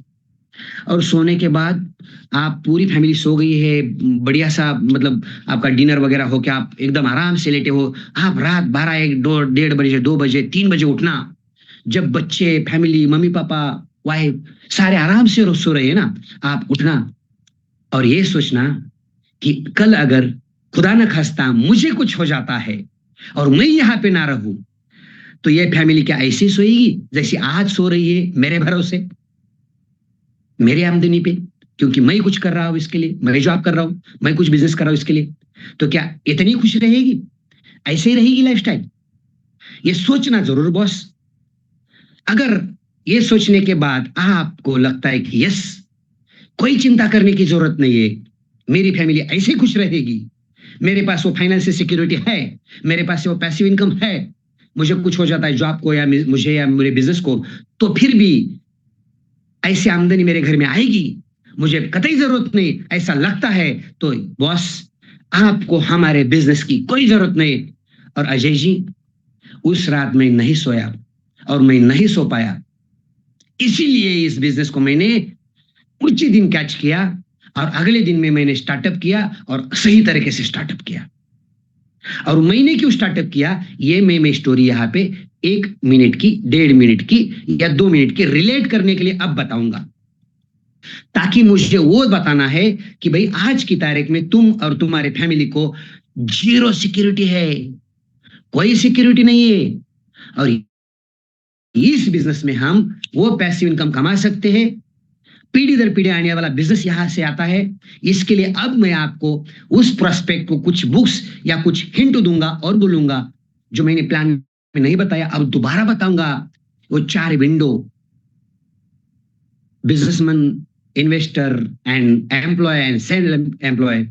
और सोने के बाद आप पूरी फैमिली सो गई है, बढ़िया सा मतलब आपका डिनर वगैरह हो के आप एकदम आराम से लेटे हो, आप रात 12, 1, 2, 1:30 बजे, 2 बजे, 3 बजे उठना, जब बच्चे, फैमिली, मम्मी पापा, वाइफ सारे आराम से सो रहे हैं ना, आप उठना और ये सोचना कि कल अगर खुदा न खास्ता मुझे कुछ हो जाता है और मैं यहाँ पे ना रहूं, तो ये फैमिली क्या ऐसी सोएगी जैसी आज सो रही है मेरे भरोसे, मेरे आमदनी पे, क्योंकि मैं कुछ कर रहा हूं इसके लिए, मैं जॉब कर रहा हूं, मैं कुछ बिजनेस कर रहा हूं इसके लिए, तो क्या इतनी खुश रहेगी? ऐसे ही रहेगी लाइफस्टाइल? ये सोचना जरूर बॉस। अगर ये सोचने के बाद आपको लगता है कि यस, कोई चिंता करने की जरूरत नहीं है, मेरी फैमिली ऐसे खुश रहेगी, मेरे पास वो फाइनेंशियल सिक्योरिटी है, मेरे पास वो पैसिव इनकम है, मुझे कुछ हो जाता है जॉब को या मुझे या मेरे बिजनेस को, तो फिर भी ऐसी आमदनी मेरे घर में आएगी, मुझे कतई जरूरत नहीं, ऐसा लगता है, तो बॉस आपको हमारे बिजनेस की कोई जरूरत नहीं। और अजय जी, उस रात में नहीं सोया और मैं नहीं सो पाया, इसीलिए इस बिजनेस को मैंने उसी दिन कैच किया, और अगले दिन में मैंने स्टार्टअप किया और सही तरीके से स्टार्टअप किया। और मैंने क्यों स्टार्टअप किया, ये मैं स्टोरी यहाँ पे 1 मिनट की, 1.5 मिनट की या 2 मिनट की रिलेट करने के लिए अब बताऊंगा, ताकि मुझे वो बताना है कि भाई आज की तारीख में तुम और तुम्हारे फैमिली को जीरो सिक्योरिटी है, कोई सिक्योरिटी नहीं है, और इस बिजनेस में हम वो पैसिव इनकम कमा सकते हैं, पीढ़ी दर पीढ़ी आने वाला बिजनेस यहां से आता है। इसके लिए अब मैं आपको उस प्रोस्पेक्ट को कुछ बुक्स या कुछ हिंट दूंगा और बोलूंगा जो मैंने प्लान में नहीं बताया, अब दोबारा बताऊंगा। वो 4 window, businessman, investor and employ and self employ,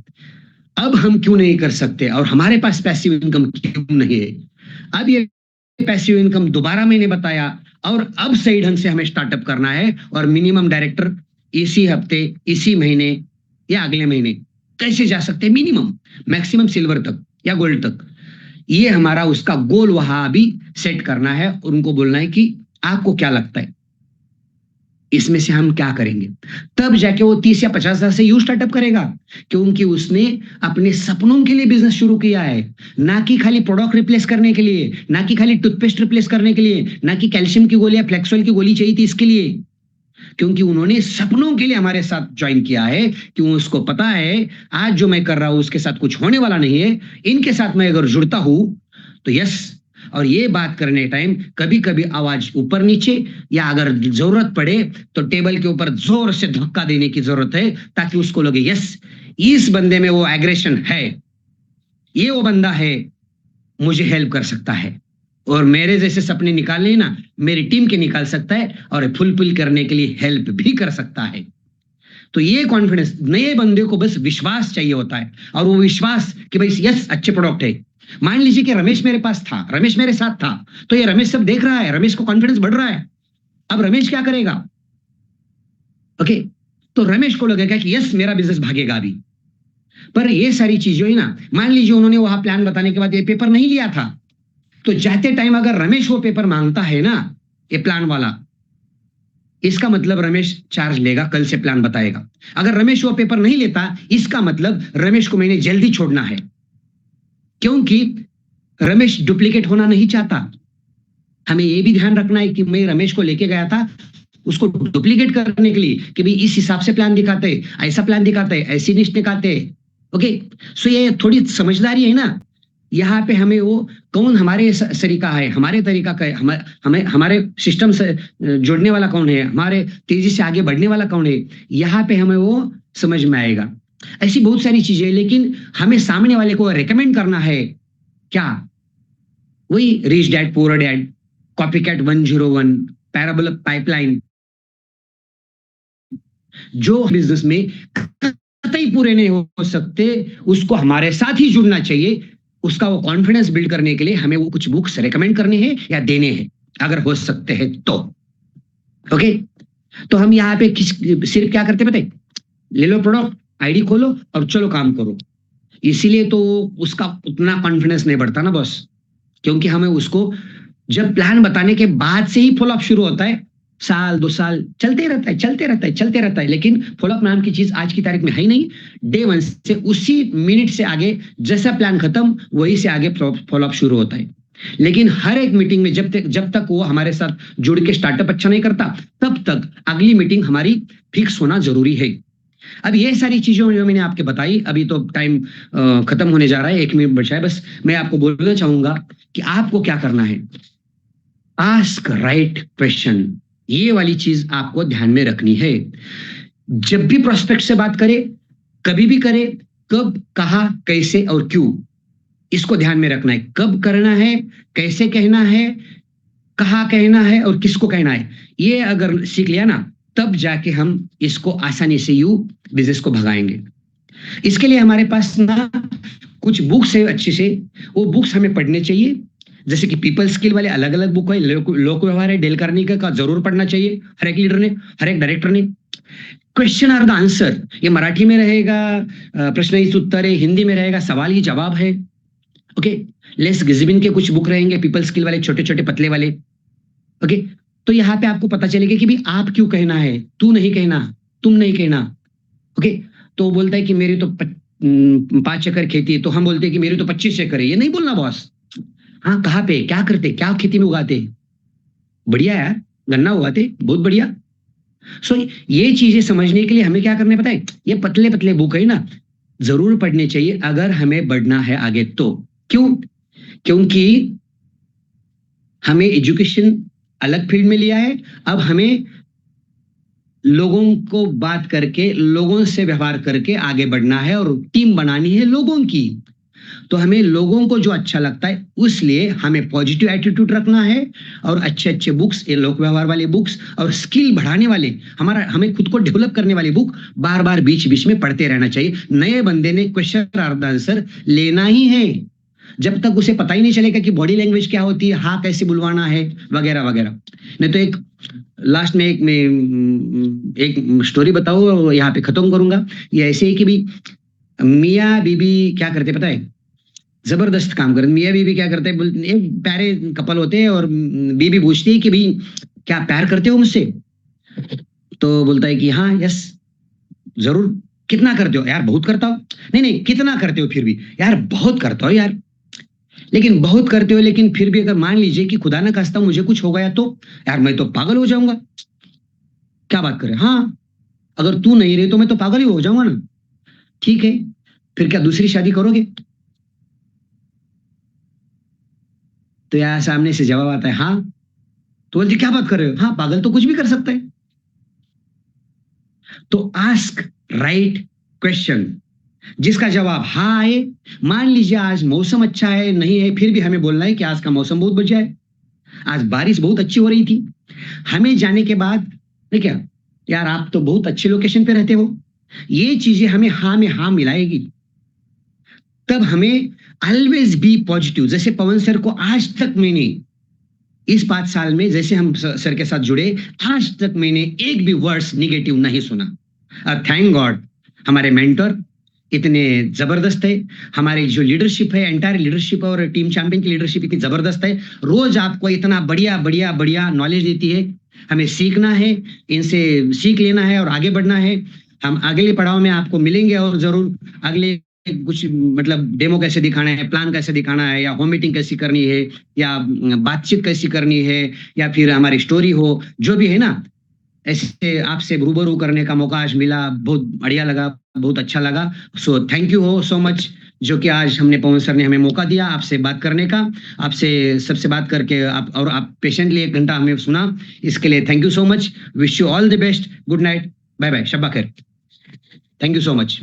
अब हम क्यों नहीं कर सकते, और हमारे पास पैसिव इनकम क्यों नहीं है। अब ये पैसिव इनकम दोबारा मैंने बताया, और अब सही ढंग से हमें स्टार्टअप करना है, और मिनिमम डायरेक्टर इसी हफ्ते, इसी महीने या अगले महीने कैसे जा सकते हैं मिनिमम, मैक्सिमम सिल्वर तक या गोल्ड तक, ये हमारा उसका गोल वहां अभी सेट करना है, और उनको बोलना है कि आपको क्या लगता है इसमें से हम क्या करेंगे। तब जाके वो 30 या 50 हजार से यू स्टार्टअप करेगा, क्योंकि उसने अपने सपनों के लिए बिजनेस शुरू किया है, ना कि खाली प्रोडक्ट रिप्लेस करने के लिए, ना कि खाली टूथपेस्ट रिप्लेस करने के लिए, ना कि कैल्शियम की गोली या फ्लेक्सोल की गोली चाहिए थी इसके लिए, क्योंकि उन्होंने सपनों के लिए हमारे साथ ज्वाइन किया है। क्यों, उसको पता है आज जो मैं कर रहा हूं उसके साथ कुछ होने वाला नहीं है, इनके साथ मैं अगर जुड़ता हूं तो यस। और ये बात करने टाइम कभी कभी आवाज ऊपर नीचे, या अगर जरूरत पड़े तो टेबल के ऊपर जोर से धक्का देने की जरूरत है, ताकि उसको लगे यस, इस बंदे में वो एग्रेशन है, ये वो बंदा है, मुझे हेल्प कर सकता है, और मेरे जैसे सपने निकालने ना मेरी टीम के निकाल सकता है, और फुलफिल करने के लिए हेल्प भी कर सकता है। तो ये कॉन्फिडेंस, नए बंदे को बस विश्वास चाहिए होता है, और वो विश्वास कि भाई यस अच्छे प्रोडक्ट है। मान लीजिए कि रमेश मेरे पास था, रमेश मेरे साथ था, तो ये रमेश सब देख रहा है, रमेश को कॉन्फिडेंस बढ़ रहा है, अब रमेश क्या करेगा, ओके, तो रमेश को लगेगा कि यस मेरा बिजनेस भागेगा अभी। पर ये सारी चीजें ही ना, मान लीजिए उन्होंने वहां प्लान बताने के बाद ये पेपर नहीं लिया था, तो जाते टाइम अगर रमेश वो पेपर मांगता है ना, ये प्लान वाला, इसका मतलब रमेश चार्ज लेगा, कल से प्लान बताएगा। अगर रमेश वो पेपर नहीं लेता, इसका मतलब रमेश को मैंने जल्दी छोड़ना है, क्योंकि रमेश डुप्लीकेट होना नहीं चाहता। हमें यह भी ध्यान रखना है कि मैं रमेश को लेके गया था उसको डुप्लीकेट करने के लिए, कि भाई इस हिसाब से प्लान दिखाते, ऐसा प्लान दिखाते, ऐसी लिस्ट दिखाते, ओके। सो ये थोड़ी समझदारी है ना, यहाँ पे हमें वो कौन हमारे तरीका है, हमारे तरीका का है, हमें हमारे सिस्टम से जोड़ने वाला कौन है, हमारे तेजी से आगे बढ़ने वाला कौन है, यहाँ पे हमें वो समझ में आएगा। ऐसी बहुत सारी चीजें, लेकिन हमें सामने वाले को रेकमेंड करना है क्या, वही rich dad poor dad, copycat 101, parabola pipeline, जो बिजनेस में कतई पूरे नहीं हो सकते, उसको हमारे साथ ही जुड़ना चाहिए। उसका वो कॉन्फिडेंस बिल्ड करने के लिए हमें वो कुछ बुक्स रेकमेंड करने हैं या देने हैं, अगर हो सकते हैं तो। ओके, तो हम यहाँ पे सिर्फ क्या करते पता है, ले लो प्रोडक्ट, आईडी खोलो और चलो काम करो। इसीलिए तो उसका उतना कॉन्फिडेंस नहीं बढ़ता ना बॉस, क्योंकि हमें उसको जब प्लान बताने के बाद से ही फॉलोअप शुरू होता है, साल 2 साल चलते रहता है, चलते रहता है, चलते रहता है, लेकिन फॉलोअप नाम की चीज आज की तारीख में है ही नहीं। डे 1 से उसी मिनट से आगे जैसा प्लान खत्म वही से आगे फॉलोअप शुरू होता है। लेकिन हर एक मीटिंग में जब तक वो हमारे साथ जुड़ के स्टार्टअप अच्छा नहीं करता, तब तक अगली मीटिंग हमारी फिक्स होना जरूरी है। अब ये सारी चीजों जो मैंने आपके बताई, अभी तो टाइम खत्म होने जा रहा है, 1 मिनट बचा है बस। मैं आपको बोलना चाहूंगा कि आपको क्या करना है, आस्क राइट क्वेश्चन, ये वाली चीज आपको ध्यान में रखनी है। जब भी प्रोस्पेक्ट से बात करें, कभी भी करें, कब, कहा, कैसे और क्यों, इसको ध्यान में रखना है। कब करना है, कैसे कहना है, कहा कहना है और किसको कहना है, ये अगर सीख लिया ना, तब जाके हम इसको आसानी से बिजनेस को भगाएंगे। इसके लिए हमारे पास ना कुछ बुक्स है अच्छी से, वो बुक्स हमें पढ़ने चाहिए। जैसे कि पीपल स्किल वाले अलग अलग बुक है, लोक व्यवहार है, डेल कार्नेगी का जरूर पढ़ना चाहिए हर एक लीडर ने, हर एक डायरेक्टर ने। क्वेश्चन आर द आंसर, ये मराठी में रहेगा, प्रश्न ही उत्तर है, हिंदी में रहेगा सवाल ही जवाब है। ओके, लेस गिजबिन के कुछ बुक रहेंगे पीपल स्किल वाले, छोटे छोटे पतले वाले। ओके, तो यहाँ पे आपको पता चलेगा कि भी आप क्यों कहना है, तू नहीं कहना, तुम नहीं कहना। ओके, तो बोलता है कि मेरी तो 5 एकड़ खेती है, तो हम बोलते हैं कि मेरी तो 25 एकड़ है। ये नहीं बोलना बॉस। हाँ, कहाँ पे, क्या करते, क्या खेती में उगाते, बढ़िया यार, गन्ना उगाते, बहुत बढ़िया। सो ये चीजें समझने के लिए हमें क्या करना है पता है, ये पतले पतले बुक है ना, जरूर पढ़ने चाहिए अगर हमें बढ़ना है आगे तो। क्यों? क्योंकि हमें एजुकेशन अलग फील्ड में लिया है, अब हमें लोगों को बात करके, लोगों से व्यवहार करके आगे बढ़ना है और टीम बनानी है लोगों की। तो हमें लोगों को जो अच्छा लगता है, उसलिए हमें पॉजिटिव एटीट्यूड रखना है और अच्छे अच्छे बुक्स, ये लोक व्यवहार वाले बुक्स और स्किल बढ़ाने वाले, हमें खुद को डेवलप करने वाली बुक बार बार बीच बीच में पढ़ते रहना चाहिए। नए बंदे ने क्वेश्चन आंसर लेना ही है, जब तक उसे पता ही नहीं चलेगा कि बॉडी लैंग्वेज क्या होती है, हाँ कैसे बुलवाना है, वगैरह वगैरह। नहीं तो एक लास्ट में एक स्टोरी बताओ, यहाँ पे खत्म करूंगा। ये ऐसे ही कि भी मियाँ बीबी क्या करते पता है, जबरदस्त काम करते। मियाँ बीबी क्या करते हैं, एक प्यारे कपल होते हैं और बीबी पूछती है कि भी क्या प्यार करते हो मुझसे, तो बोलता है कि हाँ यस जरूर। कितना करते हो? यार बहुत करता हो। नहीं नहीं, कितना करते हो? फिर भी यार बहुत करता हो यार। लेकिन बहुत करते हो, लेकिन फिर भी अगर मान लीजिए कि खुदा ना खास्ता मुझे कुछ हो गया तो यार मैं तो पागल हो जाऊंगा। क्या बात कर रहे? हाँ, अगर तू नहीं रही तो मैं तो पागल ही हो जाऊंगा ना। ठीक है, फिर क्या दूसरी शादी करोगे? तो यार सामने से जवाब आता है हाँ। तो बोलते क्या बात कर रहे हो? हाँ, पागल तो कुछ भी कर सकता है। तो आस्क राइट क्वेश्चन, जिसका जवाब हाँ आए। मान लीजिए आज मौसम अच्छा है, नहीं है, फिर भी हमें बोलना है कि आज का मौसम बहुत बढ़िया है, आज बारिश बहुत अच्छी हो रही थी। हमें जाने के बाद क्या, यार आप तो बहुत अच्छे लोकेशन पे रहते हो, ये चीजें हमें हाँ में हाँ मिलाएगी। तब हमें ऑलवेज बी पॉजिटिव। जैसे पवन सर को आज तक मैंने इस 5 साल में जैसे हम सर के साथ जुड़े, आज तक मैंने एक भी वर्ड्स निगेटिव नहीं सुना। थैंक गॉड, हमारे मेंटर इतने जबरदस्त है, हमारी जो लीडरशिप है, एंटायर लीडरशिप और टीम चैंपियन की लीडरशिप इतनी जबरदस्त है, रोज आपको इतना बढ़िया बढ़िया बढ़िया नॉलेज देती है। हमें सीखना है, इनसे सीख लेना है और आगे बढ़ना है। हम अगले पड़ाव में आपको मिलेंगे और जरूर अगले कुछ मतलब डेमो कैसे दिखाना है, प्लान कैसे दिखाना है, या होम मीटिंग कैसी करनी है, या बातचीत कैसी करनी है, या फिर हमारी स्टोरी हो, जो भी है ना, ऐसे आपसे रूबरू करने का मौका आज मिला, बहुत बढ़िया लगा, बहुत अच्छा लगा। सो थैंक यू हो सो मच, जो कि आज हमने पवन सर ने हमें मौका दिया आपसे बात करने का, आपसे सबसे बात करके आप पेशेंटली 1 घंटा हमें सुना, इसके लिए thank you so much. Wish you all the best, good night, bye bye, शब्बा खैर, थैंक यू सो मच।